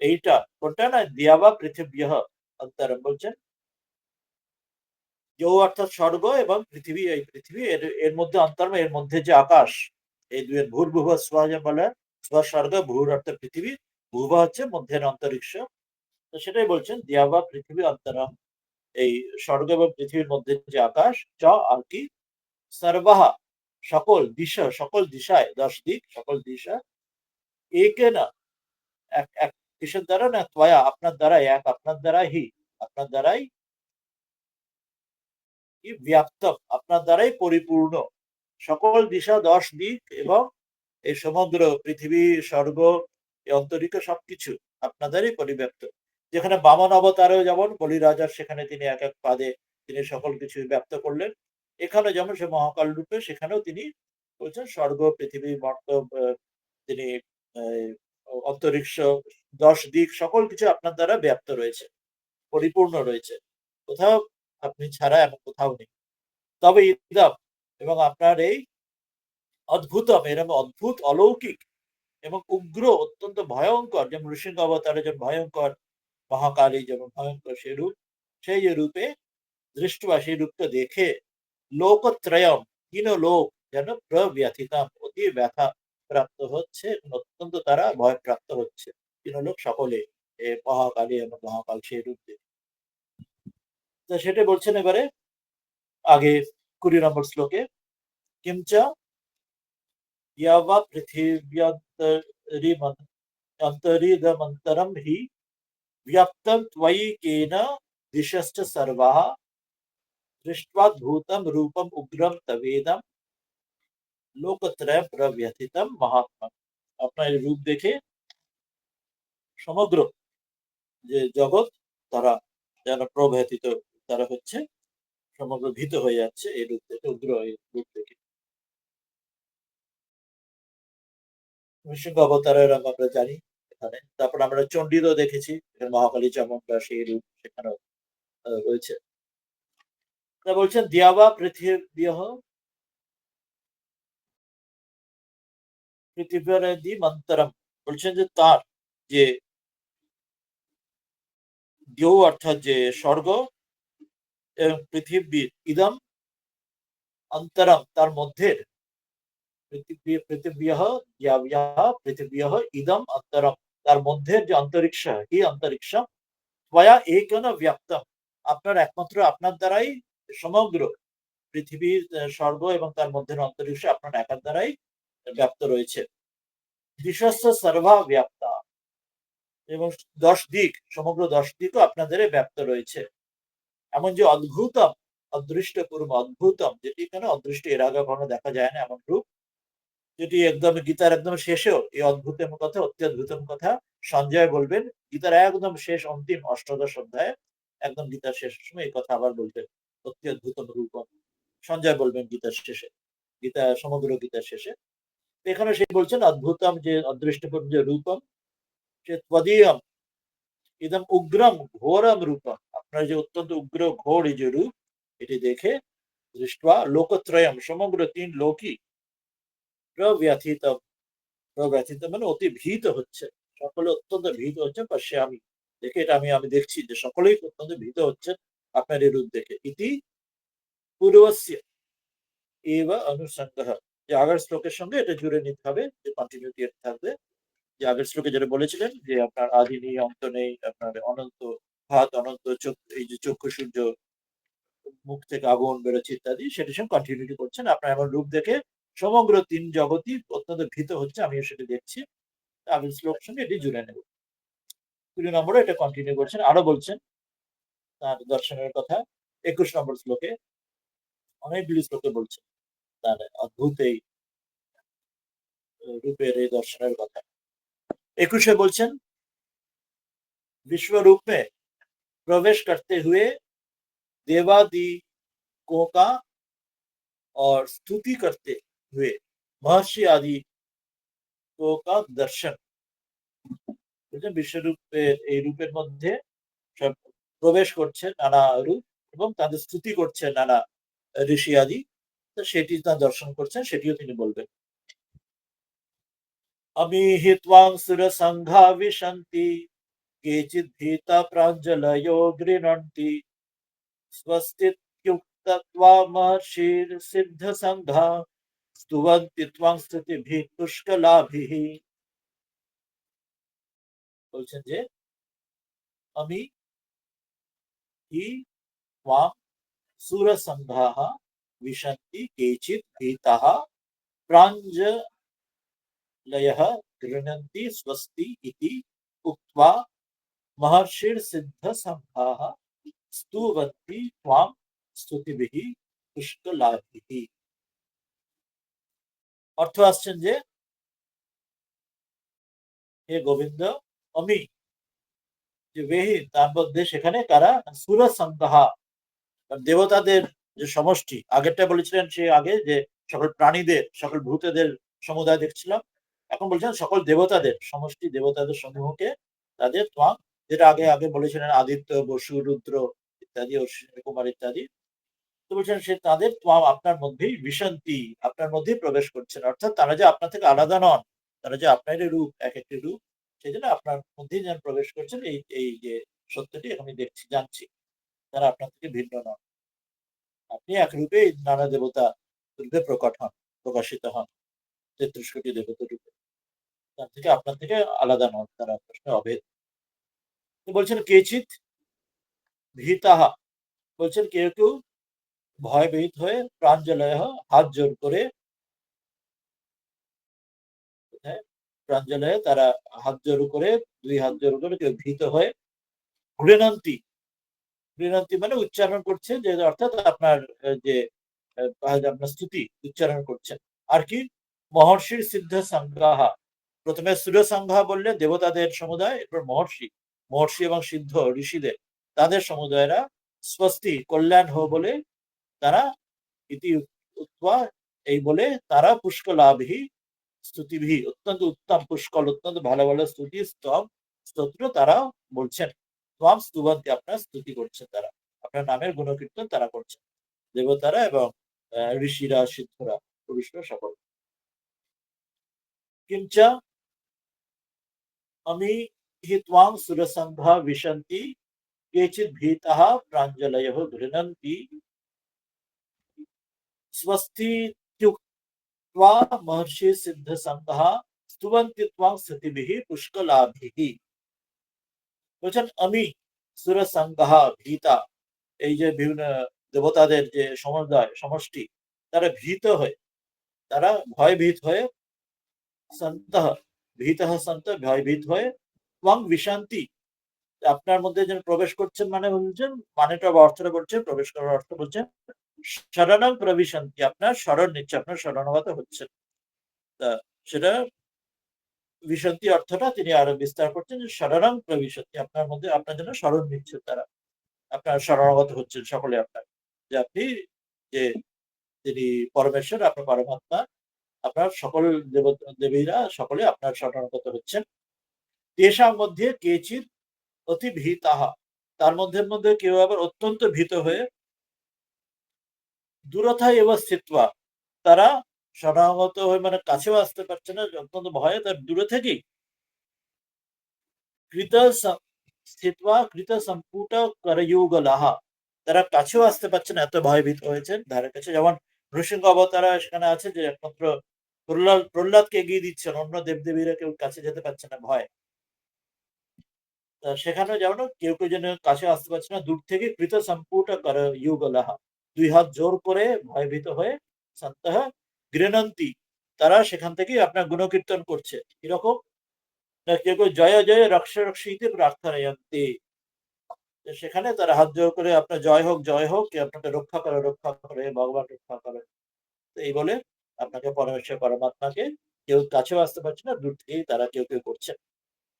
এইটা কোনটা না, দিয়াবা পৃথিব্যঃ অন্তরম বলছেন, যৌ অর্থাৎ স্বর্গ এবং পৃথিবী, এই পৃথিবী এর মধ্যে অন্তর্ম, এর মধ্যে যে আকাশ, এই দুয়ের ভূর্ভুব স্ব যে বলে, স্ব স্বর্গ, ভূর অর্থাৎ পৃথিবী, ভূব হচ্ছে মধ্যের অন্তরিক্ষ। তো সেটাই বলছেন দিয়াবা পৃথিবী অন্তরম, এই স্বর্গ এবং পৃথিবীর মধ্যে যে আকাশ, চ আর কি, সর্বাহা সকল দিশা, সকল দিশায়, 10 দিক, সকল দিশা, একে না, এক এক কিসের দ্বারা না, ত্বয়া আপনার দ্বারাই, এক আপনার দ্বারাই, হি আপনার দ্বারাই, কি ব্যাপ্ত আপনার দ্বারাই পরিপূর্ণ, সকল দিশা 10 দিক এবং এই সমগ্র পৃথিবী, স্বর্গ, এই অন্তরিক্ষ সবকিছু আপনার দ্বারাই পরিব্যাপ্ত। যেখানে বামন অবতারেও যেমন বলি রাজার, সেখানে তিনি এক এক পাদে তিনি সকল কিছু ব্যক্ত করলেন, এখানে যেমন সে মহাকাল রূপে, সেখানেও তিনি বলছেন স্বর্গ, পৃথিবী, মর্ত, তিনি অন্তরিক্ষ, 10 দিক সকল কিছু আপনার দ্বারা ব্যাপ্ত রয়েছে, পরিপূর্ণ রয়েছে, কোথাও আপনি ছাড়া এমন কোথাও নেই। তবে ইদম, এবং আপনার এই অদ্ভুতম, এরকম অদ্ভুত, অলৌকিক এবং উগ্র, অত্যন্ত ভয়ঙ্কর, যেমন নৃসিংহ অবতারে যেমন ভয়ঙ্কর, মহাকালী যেমন ভয়ঙ্কর সে রূপ, সেই যে রূপে দৃষ্টবা, সেই রূপটা দেখে লোকত্রয়ম, তিন লোক যেন প্রব্যথিতাম, অতি ব্যথা প্রাপ্ত হচ্ছে, অত্যন্ত তারা ভয় প্রাপ্ত হচ্ছে, তিন লোক সকলে মহাকালী এবং মহাকাল সেই রূপ দেখে। তো সেটা বলছেন এবারে আগে 20 নম্বর শ্লোকে, কিঞ্চা ইয়াবা পৃথিব্যন্তরিদমন্তরম হি व्याप्तं त्वयैकेन दिशश्च सर्वाः दृष्ट्वाद्भुतं रूपम् उग्रं तवेदं लोकत्रयं प्रव्यथितं महात्मा। আপনার এই রূপ দেখে সমগ্র যে জগৎ, তারা যেন প্রব্যথিত, তারা হচ্ছে সমগ্র ভীত হয়ে যাচ্ছে এই রূপ দেখে, উগ্র এই রূপ দেখে। নৃসিংহ অবতারের আমরা জানি এখানে, তারপর আমরা চণ্ডীরও দেখেছি, মহাকালী চামুণ্ডা সেই রূপ সেখানেও রয়েছে। তা বলছেন দিয়াবা পৃথিব্যঃ পৃথিবীরদি মন্তরম, বলছেন যে তার যে দিও অর্থাৎ যে স্বর্গ এবং পৃথিবীর, ইদম অন্তরম তার মধ্যের, পৃথিবীহ পৃথিবীহ ইদম অন্তরম তার মধ্যের যে অন্তরিক্ষ, হি অন্তরিক্ষ, ত্বয়া একেন ব্যাপ্তম আপনার একমাত্র আপনার দ্বারাই সমগ্র পৃথিবীর স্বর্গ এবং তার মধ্যের অন্তরিক্ষ আপনার একার দ্বারাই ব্যাপ্ত রয়েছে। দিশস্য সর্বা ব্যাপ্তা, এবং 10 দিক, সমগ্র 10 দিকও আপনাদের ব্যাপ্ত রয়েছে। এমন যে অদ্ভুতম, অদৃষ্ট পূর্ব অদ্ভুতম, যেটি এখানে অদৃষ্ট, এর আগে কখনো দেখা যায় না এমন রূপ, যেটি একদম গীতার একদম শেষেও এই অদ্ভুতম কথা, অত্যদ্ভুতম কথা সঞ্জয় বলবেন গীতার একদম শেষ অন্তিম অষ্টাদশ অধ্যায়ে, একদম গীতার শেষের সময় এই কথা আবার বলবেন, অত্যদ্ভুতম রূপম সঞ্জয় বলবেন গীতার শেষে, গীতা সমগ্র গীতার শেষে। এখানে সে বলছেন অদ্ভুতম, যে অদৃষ্টপূর্ণ যে রূপম, সে ত্বদীয়ম ইদম উগ্রম ঘোরম রূপম, আপনার যে অত্যন্ত উগ্র ঘোর এই যে রূপ, এটি দেখে দৃষ্টা লোকত্রয়ম, সমগ্র 3 লোকই প্রব্যথিত, প্রব্যথিত মানে অতি ভীত হচ্ছে, সকলে অত্যন্ত ভীত হচ্ছে, পাশে আমি দেখে, এটা আমি দেখছি যে সকলেই অত্যন্ত ভীত হচ্ছে আপনার এই রূপ দেখে। ইতি পূর্বস্য এব অনুসঙ্গঃ, যে আগের শ্লোকের সঙ্গে এটা জুড়ে নিতে হবে, যে কন্টিনিউটি থাকবে, যে আগের শ্লোকে যেটা বলেছিলেন যে আপনার আদি নেই, অন্ত নেই, আপনার অনন্ত হাত, অনন্ত চোখ, এই যে চক্ষু সূর্য, মুখ থেকে আগুন বেরোচ্ছে ইত্যাদি, সেটির সঙ্গে কন্টিনিউটি করছেন। আপনার এমন রূপ দেখে সমগ্র 3 জগতই অত্যন্ত ভীত হচ্ছে, আমিও সেটা দেখছি। আগের শ্লোক সঙ্গে এটি জুড়ে নেব। 20 নম্বরে এটা কন্টিনিউ করছেন, আরো বলছেন তার দর্শনের কথা 21 নম্বর শ্লোকে, অনেকগুলি শ্লোকে বলছেন তার অদ্ভুত এই রূপের এই দর্শনের কথা। 21 বলছেন, विश्व रूप में प्रवेश करते हुए देवादिकों का और स्तुति करते हुए महर्षि आदि को का दर्शन, विश्व रूपेर এই রূপের মধ্যে সব প্রবেশ করছে নানা রূপ, এবং তাদের স্তুতি করছে নানা ঋষি আদি, তো সেটি তার দর্শন করছেন, সেটিও তিনি বলবেন। আমি হি ত্বাং সুর সংঘা বিশন্তি কেচিৎ ভীতা প্রাঞ্জলयो গৃণন্তি स्वस्तित्युक्त्वा महर्षिर्सिद्धसङ्घा स्तुवन्ति त्वां स्तुतिभिः पुष्कलाभिः। বলছেন যে আমি হি ত্বাং সুরসङ्घाः विशन्ति केचित् भीताः प्राञ्जलयः गृह्णन्ति स्वस्ति इति उक्त्वा महर्षिर्सिद्धसङ्घाः स्तुवन्ति त्वां स्तुतिभिः पुष्कलाभिः। অর্থ আসছেন যে হে গোবিন্দ, আমি যে বেহি, তার মধ্যে সেখানে কারা, সুর সংঘা, দেবতাদের যে সমষ্টি, আগেরটা বলেছিলেন সে আগে যে সকল প্রাণীদের, সকল ভূতেদের সমুদায় দেখছিলাম, এখন বলছেন সকল দেবতাদের সমষ্টি, দেবতাদের সমূহকে, তাদের ত্বাং, যেটা আগে আগে বলেছিলেন আদিত্য, বসু, রুদ্র ইত্যাদি, অশ্বিনী কুমার ইত্যাদি, তো বলছেন সে তাদের ত্বাং আপনার মধ্যেই বিশান্তি, আপনার মধ্যেই প্রবেশ করছেন, অর্থাৎ তারা যে আপনার থেকে আলাদা নন, তারা যে আপনারই রূপ, এক একটি রূপ, সেই জন্য আপনার মধ্যেই যেন প্রবেশ করছেন, এই এই যে সত্যটি আমি দেখছি, জানছি, তারা আপনার থেকে ভিন্ন নন। আপনি এক রূপে নানা দেবতা রূপে প্রকট হন, প্রকাশিত হন, 33 কোটি দেবতা রূপে, তার থেকে আপনার থেকে আলাদা নন, তারা আপনার সঙ্গে অভেদ। তো বলছেন কেচিৎ ভীতাহা, বলছেন কেউ কেউ ভয়ভীত হয়ে, প্রাঞ্জলয়, হাত জোর করে, প্রাঞ্জলয়ে তারা হাত জোর করে, 2 হাত জোর করে, কেউ ভীত হয়ে, গৃণন্তি, গৃণন্তি মানে উচ্চারণ করছে, যে অর্থাৎ আপনার যে আপনার স্তুতি উচ্চারণ করছেন। আর কি, মহর্ষির সিদ্ধ সংজ্ঞাহা, প্রথমে সুর সংজ্ঞা বললে দেবতাদের সমুদায়, এরপর মহর্ষি, মহর্ষি এবং সিদ্ধ ঋষিদের, তাদের সমুদায়রা স্বস্তি, কল্যাণ হো বলে তারা, ইতি উক্ত্বা, এই বলে তারা পুষ্কলাভি স্তুতিভি, অত্যন্ত উত্তম পুষ্কল, অত্যন্ত ভালো ভালো স্তুতি স্তব স্তোত্র তারা বলছেন, ত্বাম স্তুবন্তি, আপনার স্তুতি করছেন তারা, আপনার নামের গুণকীর্তন তারা করছেন, দেবতারা এবং ঋষিরা, সিদ্ধরা, পুরুষরা সকল। কিঞ্চ আমি হি ত্বাং সুরসংঘা বিশন্তি কেচিৎ ভীতাः প্রাঞ্জলয়ः গৃह्णन्ति स्वस्तीत्युक्त्वा महर्षि सिद्धसङ्घाः स्तुवन्ति त्वां स्तुतिभिः पुष्कलाभिः। বলছেন আমি সুরসংঘা ভীতা, এই যে বিভিন্ন দেবতাদের যে সমুদায় সমষ্টি, তারা ভীত হয়ে, তারা ভয়ভীত হয়ে, সন্তঃ ভীতঃ সন্তঃ ভয়ভীত হয়ে ত্বং বিশান্তি আপনার মধ্যে যেন প্রবেশ করছেন মানে বলছেন মানেটা বা অর্থটা বলছে প্রবেশ করার অর্থ বলছেন শরণং প্রবিশন্তি আপনার শরণ নিচ্ছে আপনার শরণাগত হচ্ছেন তা সেটা বিশন্তি অর্থটা তিনি আরো বিস্তার করছেন যে শরণং প্রবিশন্তি আপনার মধ্যে আপনার জন্য শরণ নিচ্ছেন তারা আপনার শরণাগত হচ্ছেন সকলে আপনার যে আপনি যে তিনি পরমেশ্বর আপনার পরমাত্মা আপনার সকল দেবীরা সকলে আপনার শরণাগত হচ্ছেন তেষার মধ্যে কেচিৎ অতি ভীতাহা তার মধ্যে কেউ আবার অত্যন্ত ভীত হয়ে দূরথায় এবার স্থিত্বা তারা শরণাগত হয়ে মানে কাছেও আসতে পারছে না অত্যন্ত ভয়ে তার দূরে থেকেই কৃত স্থিত্বা কৃত সম্পুট করযুগলাহা তারা কাছেও আসতে পারছে না এত ভয়ভীত হয়েছেন ধারে কাছে যেমন নৃসিংহ অবতারা সেখানে আছে যে একমাত্র প্রহ্লাদকে এগিয়ে দিচ্ছেন অন্য দেবদেবীরা কেউ কাছে যেতে পারছে না ভয় সেখানে যেমন কেউ কেউ যেন কাছে আসতে পারছে না দূর থেকে কৃত সম্পুট করযুগলাহা দুই হাত জোর করে ভয়ভীত হয়ে সন্তঃ গৃণন্তি তারা সেখান থেকে আপনার গুণকীর্তন করছে কিরকম না কেউ কেউ জয় জয় রক্ষ রক্ষিতে প্রার্থনায়ন্তি সেখানে তারা হাত জোর করে আপনার জয় হোক কে আপনাকে রক্ষা করে ভগবান রক্ষা করে তো এই বলে আপনাকে পরমেশ্বর পরমাত্মাকে কেউ কাছেও আসতে পারছে না দূর থেকেই তারা কেউ কেউ করছে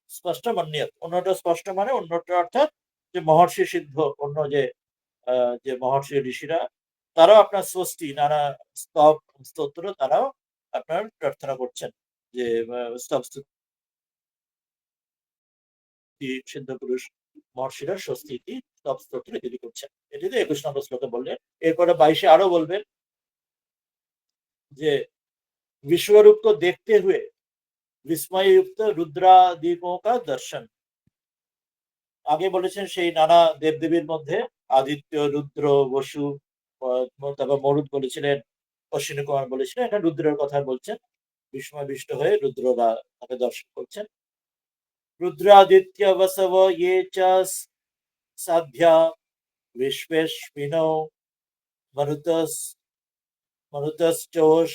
স্পষ্ট মান্যত অন্যটা স্পষ্ট মানে অন্যটা অর্থাৎ যে মহর্ষি সিদ্ধ অন্য যে মহর্ষি ঋষিরা তারাও আপনার স্বস্তি নানা স্তোত্র তারাও আপনার প্রার্থনা করছেন যে স্তব সিদ্ধ পুরুষ মহর্ষিরা স্বস্তি স্তব স্তোত্র ইত্যাদি করছেন এটিতে 21 নম্বর শ্লোকে বললেন এরপরে 22 আরো বলবেন যে विश्वरूप को देखते हुए विस्मय युक्त रुद्रादीपों का दर्शन আগে বলেছেন সেই নানা দেবদেবীর মধ্যে আদিত্য রুদ্র বসু তারপর মরুদ বলেছিলেন অশ্বিনী কুমার বলেছিলেন এখানে রুদ্রের কথা বলছেন বিস্ময়বিষ্ট হয়ে রুদ্ররা তাকে দর্শন করছেন रुद्रादित्य वसव ये च साध्या विश्वेश्विनो मरुतस मरुतश्चोष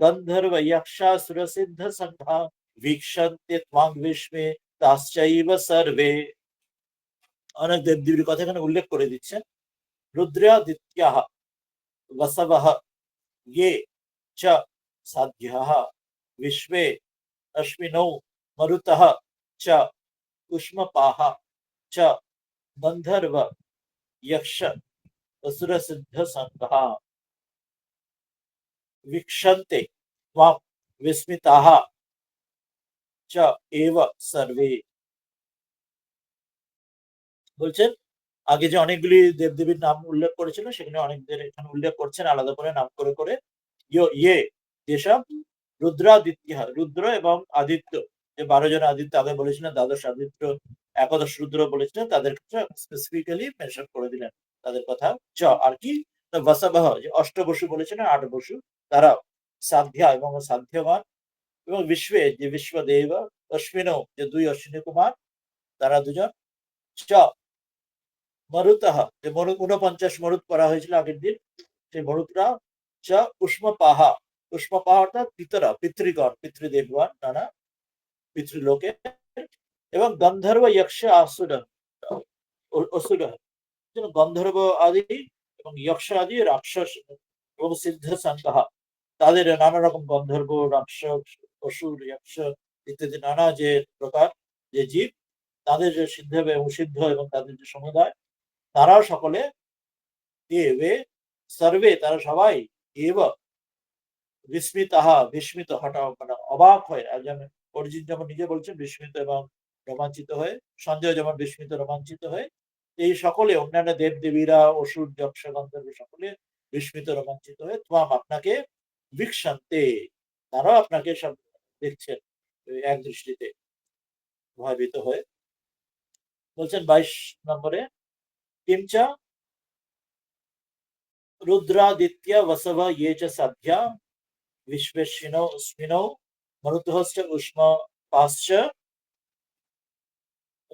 गंधर्व यक्षासुर सिद्ध संघा वीक्षन्ते त्वां विश्वे ताश्चैव सर्वे অনেক দেবদেবীর কথা এখানে উল্লেখ করে দিচ্ছেন রুদ্রাদিত্যাহ वसवः ये च साध्याः विश्वे अश्विनौ मरुतः च उष्मपाः च गंधर्व यक्ष असुर सिद्ध संघः वीक्षन्ते त्वां विस्मिताः च एव सर्वे বলছেন আগে যে অনেকগুলি দেবদেবীর নাম উল্লেখ করেছিল সেখানে অনেকদের এখানে উল্লেখ করছেন আলাদা করে নাম করে করে ইয়ে যেসব রুদ্রাদিত্য রুদ্র এবং আদিত্য যে 12 জন আদিত্য আগে বলেছিলেন দ্বাদশ আদিত্য একাদশ রুদ্র বলেছিলেন তাদের ক্ষেত্রে স্পেসিফিক্যালি মেনশন করে দিলেন তাদের কথা চ আর কি বসাবাহ যে অষ্টবসু বলেছিলেন 8 বসু তারা সাধ্যা এবং সাধ্যবান এবং বিশ্বে যে বিশ্বদেব অশ্বিন যে 2 অশ্বিনী কুমার তারা দুজন চ মরুতঃ যে মরুদ 49 মরুদ করা হয়েছিল আগের দিন সেই মরুদরা চ উষ্মপাহা উষ্মপাহা অর্থাৎ পিতৃগণ পিতৃদেবগণ নানা পিতৃলোকে এবং গন্ধর্ব যক্ষ আসুর অসুর গন্ধর্ব আদি এবং যক্ষ আদি রাক্ষস এবং সিদ্ধ সংখ্যা তাদের নানা রকম গন্ধর্ব রাক্ষস অসুর যক্ষ ইত্যাদি নানা যে প্রকার যে জীব তাদের যে সিদ্ধ এবং সিদ্ধ এবং তাদের যে সমুদায় তারাও সকলে দেবে সর্বে তারা সবাই এব বিস্মিত হঠাৎ মানে অবাক হয়ে যেমন অরিজিৎ যেমন নিজে বলছেন বিস্মিত এবং রোমাঞ্চিত হয়ে সঞ্জয় যেমন বিস্মিত রোমাঞ্চিত হয়ে এই সকলে অন্যান্য দেব দেবীরা অসুর যক্ষ গন্ধর্ব সকলে বিস্মিত রোমাঞ্চিত হয়ে তোমাম আপনাকে ভিক্ষান্তে তারাও আপনাকে সব দেখছেন এক দৃষ্টিতে ভয়ভীত হয়ে বলছেন 22 নম্বরে কিঞ্চা रुद्रादित्य वसव ये च साध्या विश्वेश्विनो अस्मिनो मरुतश्च उष्मपाश्च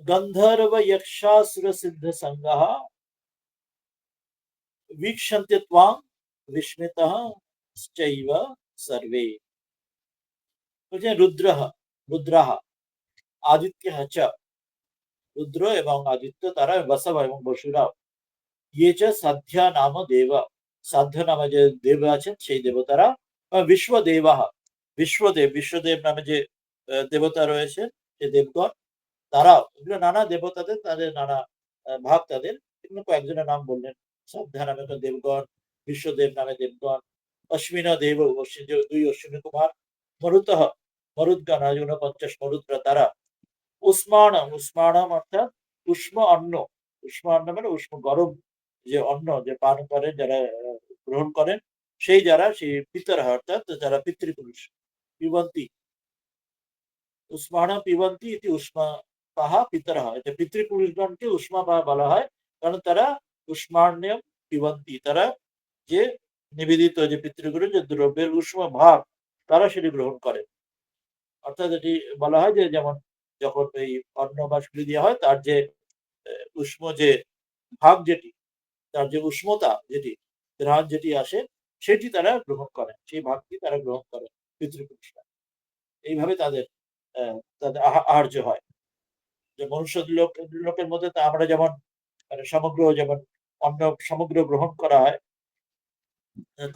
गंधर्व यक्षासुर सिद्ध संघः वीक्षन्ते त्वां विस्मितः सर्वे বলছে রুদ্রাহ আদিত্য চ রুদ্র এবং আদিত্য তারা বসব এবং বসুরাও ইয়ে চ সাধ্যা নাম দেব সাধ্য নামে যে দেব আছেন সেই দেবতারা বিশ্বদেবাহ বিশ্বদেব নামে যে দেবতা রয়েছে সেই দেবগণ তারাও এগুলো নানা দেবতাদের তাদের নানা ভাগ তাদের এগুলো কয়েকজনের নাম বললেন সাধ্যা নামে দেবগণ বিশ্বদেব নামে দেবগণ অশ্বিন দেব অশ্বিন দুই অশ্বিনী কুমার মরুতঃ মরুদ্গণ ঊনপঞ্চাশ মরুদ্রা তারা উষ্মাণম অর্থাৎ উষ্ম অন্ন উষ্ম অন্ন মানে উষ্ম গরম যে অন্ন যে পান করেন যারা গ্রহণ করেন সেই যারা সেই পিতর অর্থাৎ যারা পিতৃপুরুষ পিবন্তি উষ্মাণ পিবন্তি ইতি উষ্মা পাহা পিতর এটা পিতৃপুরুষগণকে উষ্মা পাহা বলা হয় কারণ তারা উষ্মাণ্যম পিবন্তি তারা যে নিবেদিত যে পিতৃগুরু যে দ্রব্যের উষ্ম ভাব তারা সেটি গ্রহণ করে অর্থাৎ এটি বলা হয় যে যেমন যখন এই অন্ন বা শুলি দেওয়া হয় তার যে উষ্ম যে ভাব যেটি তার যে উষ্ণতা যেটি ঘ্রাণ যেটি আসে সেটি তারা গ্রহণ করেন সেই ভাবটি তারা গ্রহণ করেন পিতৃপুরুষরা এইভাবে তাদের তাদের আহার্য হয় যে মনুষ্য লোকের মধ্যে তা আমরা যেমন মানে সমগ্র যেমন অন্ন সমগ্র গ্রহণ করা হয়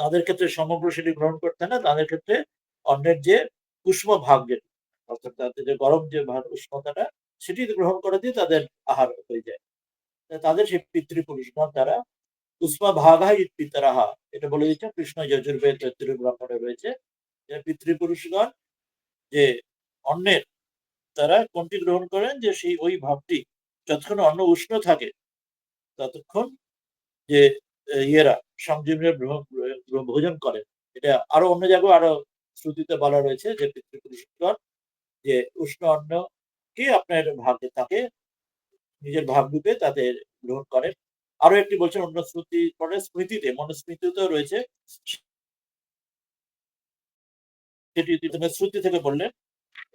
তাদের ক্ষেত্রে সমগ্র সেটি গ্রহণ করতে না তাদের ক্ষেত্রে অন্যের যে উষ্ম ভাগ যেটি অর্থাৎ তাদের যে গরম যে উষ্ণতাটা সেটি গ্রহণ করা দিয়ে তাদের আহার হয়ে যায় তাদের সেই পিতৃপুরুষগণ তারা উষ্মা ভাগা পিতরাহা এটা বলে দিচ্ছে কৃষ্ণ যজুর্বেদ তৈত্তির ব্রাহ্মণে রয়েছে যে পিতৃপুরুষগণ যে অন্যের তারা কোনটি গ্রহণ করেন যে সেই ওই ভাবটি যতক্ষণ অন্ন উষ্ণ থাকে ততক্ষণ যে ইয়েরা সংজীবনের ভোজন করেন এটা আরো অন্য জায়গায় আরো শ্রুতিতে বলা রয়েছে যে পিতৃপুরুষগণ যে উষ্ণ অন্ন কি আপনার ভাগে তাকে নিজের ভাব রূপে তাদের গ্রহণ করেন আরো একটি বলছেন অন্য শ্রুতি পরে স্মৃতিতে মনুস্মৃতিতেও রয়েছে সেটি শ্রুতি থেকে বললেন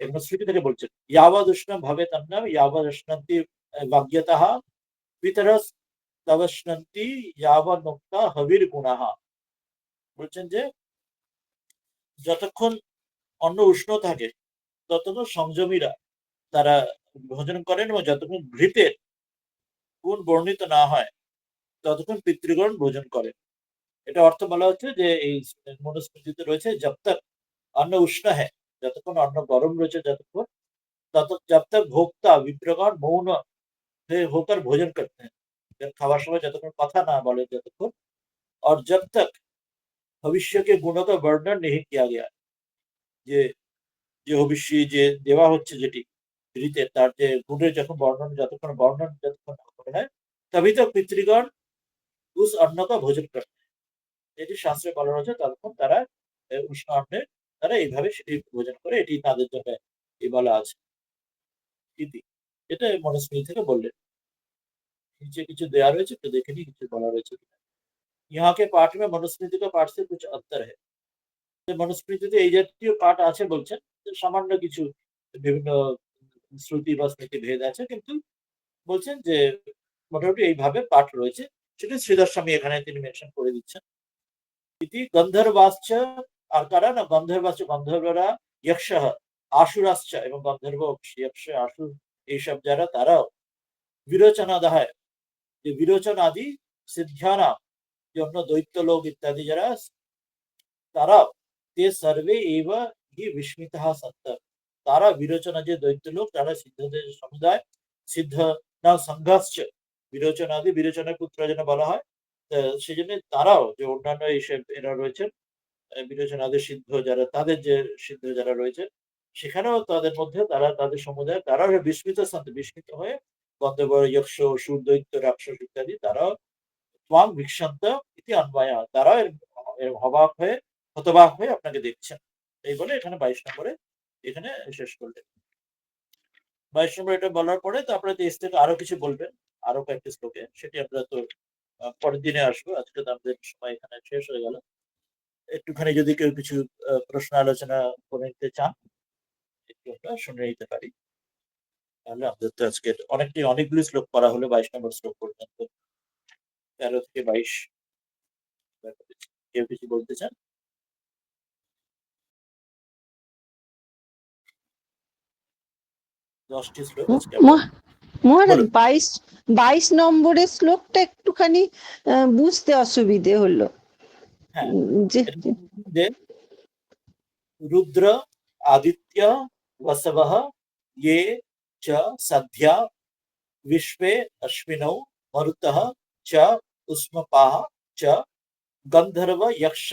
এবং স্মৃতি থেকে বলছেন ইয়াবাদ উষ্ণম ভাবে তন্নম ইয়াবাদ উষ্ণন্তি বাগ্যতঃ পিতরস তবষ্ণন্তি ইয়াবাদ মুক্তা হবির গুণাহ বলছেন যে যতক্ষণ অন্ন উষ্ণ থাকে ততক্ষণ সংযমীরা তারা ভোজন করেন এবং যতক্ষণ ঘৃতের গুণ বর্ণিত না হয় ততক্ষণ পিতৃগণ ভোজন করেন এটা অর্থ বলা হচ্ছে যে এই মনুস্মৃতিতে রয়েছে জব তক অন্ন উষ্ণ হ্যাঁ যতক্ষণ অন্ন গরম রয়েছে যতক্ষণ তত जब तक भोक्ता विप्रगण मौन होकर भोजन करते हैं जब खावार समय যতক্ষণ কথা না বলে যতক্ষণ और जब तक भविष्य के गुणों का वर्णन नहीं किया गया যে যে ভবিষ্যৎ যে দেওয়া হচ্ছে যেটি রীতে তার যে গুণের যখন বর্ণন যতক্ষণ করে হয় তবেই তো পিতৃগণ উস অন্ন का भोजन करते हैं এটি শাস্ত্রে বলা হয়েছে ততক্ষণ তারা উষ্ণ অন্নে তারা এইভাবে সেটি ভোজন করে এটি তাদের জন্য এই বলা আছে ইতি এটা মনুস্মৃতি থেকে বললেন नीचे কিছু দেয়া রয়েছে তো দেখে নি কিছু বলা রয়েছে यहाँ के पाठ में मनुस्मृति का पाठ से कुछ अंतर है মনুস্মৃতিতে এই জাতীয় পাঠ আছে বলছেন সামান্য কিছু বিভিন্ন শ্রুতি বা স্মৃতি ভেদ আছে কিন্তু বলছেন যে মোটামুটি এইভাবে পাঠ রয়েছে সেটা শ্রীধর স্বামী এখানে তিনি মেনশন করে দিচ্ছেন ইতি গন্ধর্বাশ্চ আর কারা না গন্ধর্বাশ্চ গন্ধর্বরা যক্ষ আশুরাশ্চ এবং গন্ধর্ব যক্ষ আশুর এইসব যারা তারাও বিরোচনা দেয় যে বিরোচন আদি সিদ্ধানা জন্য দৈত্য লোক ইত্যাদি যারা তারা তে সর্বে এব হি বিস্মিত সত্য তারা বিরোচনা যে দৈত্য লোক তারা সিদ্ধদের সমুদায় সিদ্ধ না সংঘর্ষ বিরোচনাদি বিরোচনের পুত্র যেন বলা হয় সেই জন্য তারাও যে অন্যান্য এইসব এরা রয়েছেন বিরোচনাদি সিদ্ধ যারা তাদের যে সিদ্ধ যারা রয়েছে সেখানেও তাদের মধ্যে তারা তাদের সমুদায় তারাও বিস্মিত হয়ে গন্ধর্ব যক্ষ অসুর দৈত্য রাক্ষস ইত্যাদি তারাও ত্বাং ভিক্ষান্ত ইতি অন্বয়া তারাও এর অবাক হয়ে হতবাক হয়ে আপনাকে দেখছেন এই বলে এখানে 22 নম্বরে এখানে শেষ করলেন 22 নম্বর এটা বলার পরে তারপরে 23 থেকে আরো কিছু বলবেন আরো কয়েকটি শ্লোকে সেটি আমরা তো পরের দিনে আসবো আজকে তো আমাদের সময় এখানে শেষ হয়ে গেল একটুখানি যদি কেউ কিছু প্রশ্ন আলোচনা করে নিতে চান একটু আমরা শুনে নিতে পারি তাহলে আমাদের তো আজকে অনেকগুলি শ্লোক পড়া হলো 22 নম্বর শ্লোক পর্যন্ত 13 থেকে 22 কেউ কিছু বলতে চান 10টি শ্লোক আজকে আমরা মহারাজ বলুন। 22 নম্বরের শ্লোকটা একটুখানি বুঝতে অসুবিধে হলো। হ্যাঁ, যে যে রুদ্র আদিত্য वसवः ये च सद्या विश्वे अश्विनौ मरुतः च उष्मपाः च गन्धर्व यक्ष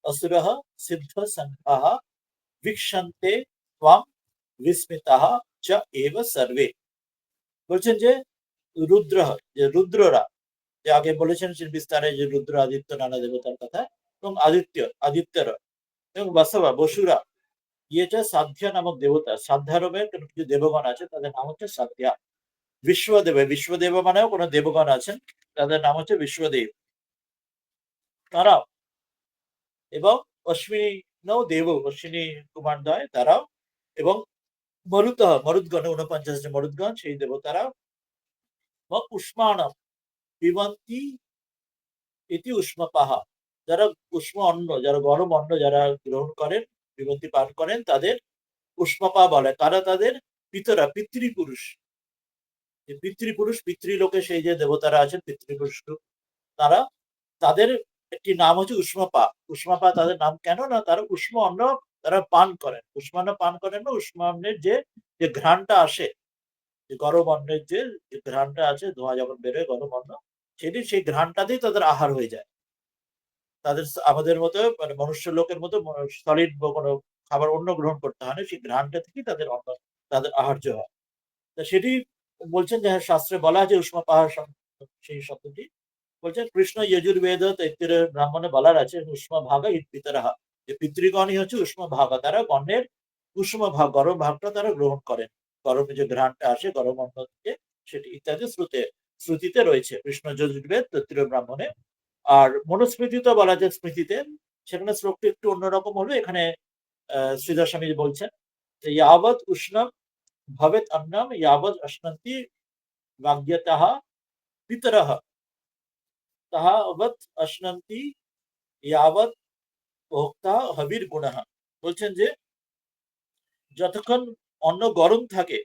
असुरः सिद्ध संघाः वीक्षन्ते त्वां विस्मिताः च एव सर्वे। বলছেন যে রুদ্র, যে রুদ্ররা, যে আগে বলেছেন বিস্তারে যে রুদ্র আদিত্য নানা দেবতার কথা, এবং আদিত্যরা এবং বাসবা বসুরা, ইয়েটা সাধ্যা নামক দেবতা, সাধ্যারমের কিছু দেবগণ আছে, তাদের নাম হচ্ছে সাধ্যা। বিশ্বদেব মানেও কোনো দেবগণ আছেন, তাদের নাম হচ্ছে বিশ্বদেব, তারাও, এবং অশ্বিনী অশ্বিনী কুমার দয় তারাও, এবং মরুদগণে 49 জন মরুদগণ সেই দেবতারাও, বা উষ্মাণম পিবন্তি ইতি উষ্মপাহা, যারা উষ্ম অন্ন, যারা গরম অন্ন যারা গ্রহণ করেন, পিবন্তি পান করেন, তাদের উষ্মপা বলে। তারা তাদের পিতৃপুরুষ, যে পিতৃপুরুষ পিতৃলোকে সেই যে দেবতারা আছেন পিতৃপুরুষ, তারা, তাদের একটি নাম হচ্ছে উষ্মপা। উষ্মপা তাদের নাম কেন না, তারা উষ্ম অন্ন তারা পান করেন। উষ্মান্ন পান করেন না, উষ্ম অন্নের যে যে ঘ্রাণটা আসে, যে গরম অন্নের যে ঘ্রাণটা আছে, ধোঁয়া যখন বেরোয় গরম অন্ন, সেটি সেই ঘ্রাণটাতেই তাদের আহার হয়ে যায়। তাদের আমাদের মতো মানে মনুষ্য লোকের মতো সলিড কোনো খাবার অন্য গ্রহণ করতে হয় না, সেই ঘ্রাণটা থেকেই তাদের অন্ন, তাদের আহার্য হয়। তা সেটি বলছেন যে শাস্ত্রে বলা আছে উষ্ম পাহাড়, সেই শব্দটি বলছেন কৃষ্ণ যজুর্বেদ তৈত্তির ব্রাহ্মণে বলার আছে উষ্ম ভাগা পিতরাহা, যে পিতৃগণই হচ্ছে উষ্ম ভাগা, তারা গণের উষ্ম ভাগ গরম ভাগটা তারা গ্রহণ করেন। গরমে যে ঘ্রাণটা আসে গরম অন্ন থেকে, সেটি ইত্যাদি শ্রুতিতে রয়েছে কৃষ্ণ যজুর্বেদ তৈত্তির ব্রাহ্মণে। আর মনুস্মৃতিতে বলা যায় স্মৃতিতে, সেখানে শ্লোকটি একটু অন্যরকম হলো। এখানে শ্রীধর স্বামী বলছেন যে ইয়াবৎ উষ্ণম ভবেত অন্নম ইয়াবৎ অশ্নন্তি বাগ্যতঃ পিতরঃ তাহাবৎ অশ্নন্তি ইয়াবৎ ভোক্তা হবির গুণঃ। বলছেন যে যতক্ষণ অন্ন গরম থাকে,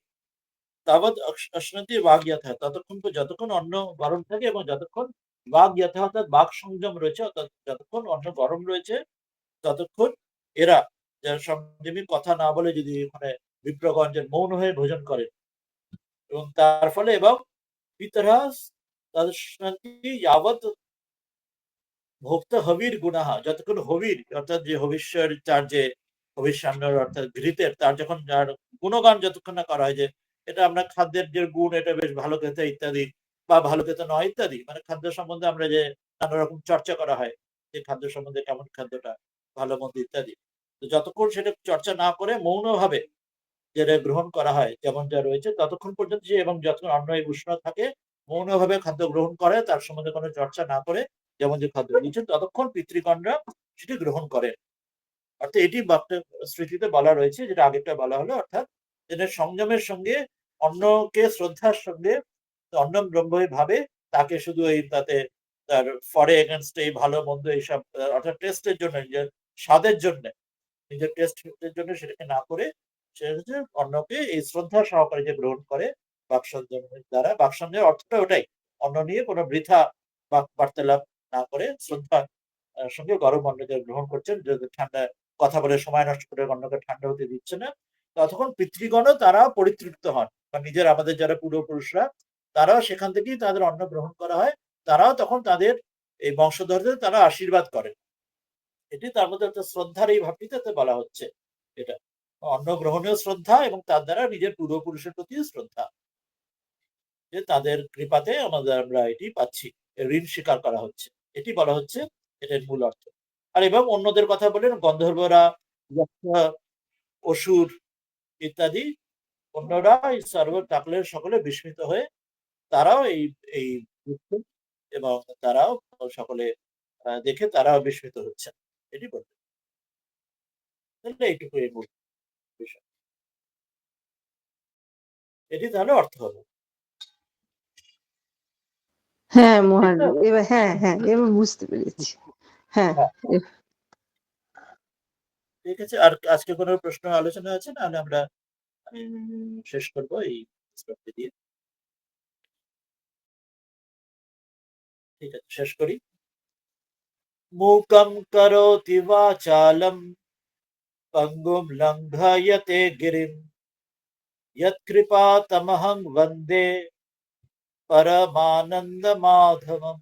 তাবৎ অশ্নন্তি বাগ্যতঃ, ততক্ষণ যতক্ষণ অন্ন গরম থাকে এবং যতক্ষণ বাগ্যতঃ অর্থাৎ বাক সংযম রয়েছে, অর্থাৎ যতক্ষণ অন্ন গরম রয়েছে ততক্ষণ এরা যারা সংযমী কথা না বলে যদি মানে বিপ্রগঞ্জের মৌন হয়ে ভোজন করে, এবং তার ফলে এবং পিতরাস তাদের যাবৎ ভোক্তা হবির গুণাহা, যতক্ষণ হবির অর্থাৎ যে হবিষ্যের তার যে হবিষ্যান্নর অর্থাৎ ঘৃতের তার যখন যার গুণগান যতক্ষণ না করা হয়, যে এটা আমরা খাদ্যের যে গুণ, এটা বেশ ভালো খেতে ইত্যাদি, বা ভালো খেতে নয় ইত্যাদি, মানে খাদ্য সম্বন্ধে আমরা যে নানা রকম চর্চা করা হয়, যে খাদ্য সম্বন্ধে কেমন খাদ্যটা ভালো মন্দ ইত্যাদি, তো যতক্ষণ সেটা চর্চা না করে মৌন ভাবে যেটা গ্রহণ করা হয় যেমন যা রয়েছে, ততক্ষণ পর্যন্ত যে, এবং যতক্ষণ অন্ন উষ্ণ থাকে মৌনভাবে খাদ্য গ্রহণ করে, তার সম্বন্ধে কোনো চর্চা না করে যেমন যে খাদ্য দিয়েছেন, ততক্ষণ পিতৃগণরা সেটি গ্রহণ করেন। অর্থাৎ এটি স্মৃতিতে বলা রয়েছে, যেটা আগেরটা বলা হলো, অর্থাৎ যেটা সংযমের সঙ্গে অন্নকে শ্রদ্ধার সঙ্গে অন্নম ব্রহ্ম ভাবে, তাকে শুধু এই তাতে তার ফরে এগেনস্ট এই ভালো মন্দ এইসব অর্থাৎ টেস্টের জন্য, নিজের স্বাদের জন্য, নিজের টেস্টের জন্য সেটাকে না করে, সে হচ্ছে অন্নকে এই শ্রদ্ধা সহকারে যে গ্রহণ করে বাকসঞ্জমের দ্বারা। বাকসঞ্জমের অর্থটা ওটাই, অন্ন নিয়ে কোনো বৃথা বার্তালাপ না করে শ্রদ্ধার সঙ্গে গরম অন্ন যে গ্রহণ করছেন, যদি ঠান্ডা কথা বলে সময় নষ্ট করে অন্নকে ঠান্ডা হতে দিচ্ছে না, ততক্ষণ পিতৃগণও তারা পরিতৃপ্ত হন, বা নিজের আমাদের যারা পূর্বপুরুষরা তারাও সেখান থেকেই তাদের অন্ন গ্রহণ করা হয়, তারাও তখন তাদের এই বংশধরদের তারা আশীর্বাদ করেন। এটি তার মধ্যে একটা শ্রদ্ধার এই ভাবটিতে বলা হচ্ছে, এটা অন্ন গ্রহণীয় শ্রদ্ধা এবং তার দ্বারা নিজের পূর্বপুরুষের প্রতি শ্রদ্ধা, যে তাদের কৃপাতে আমাদের আমরা এটি পাচ্ছি, ঋণ স্বীকার করা হচ্ছে, এটি বলা হচ্ছে, এটার মূল অর্থ। আর এবং অন্যদের কথা বলেন গন্ধর্বরা, অসুর ইত্যাদি, অন্যরা এই সর্ব টাকলের সকলে বিস্মিত হয়ে তারাও এই এই এবং তারাও সকলে দেখে তারাও বিস্মিত হচ্ছেন, এটি বলতে। তাহলে এইটুকু এই মূল বিষয়, এটি তাহলে অর্থ হলো। হ্যাঁ মহারাজ, এবার হ্যাঁ হ্যাঁ এবার বুঝতে পেরেছি। হ্যাঁ ঠিক আছে, আর আজকে কোনো প্রশ্ন আলোচনা আছে না, আমরা আমি শেষ করবো এই শ্লোকটি দিয়ে। ঠিক আছে, শেষ করি। মূকং করোতি বাচালম পঙ্গুম লঙ্ঘয়তে গিরিম यत्कृपातमहं वन्दे परमानन्दमाधवम्।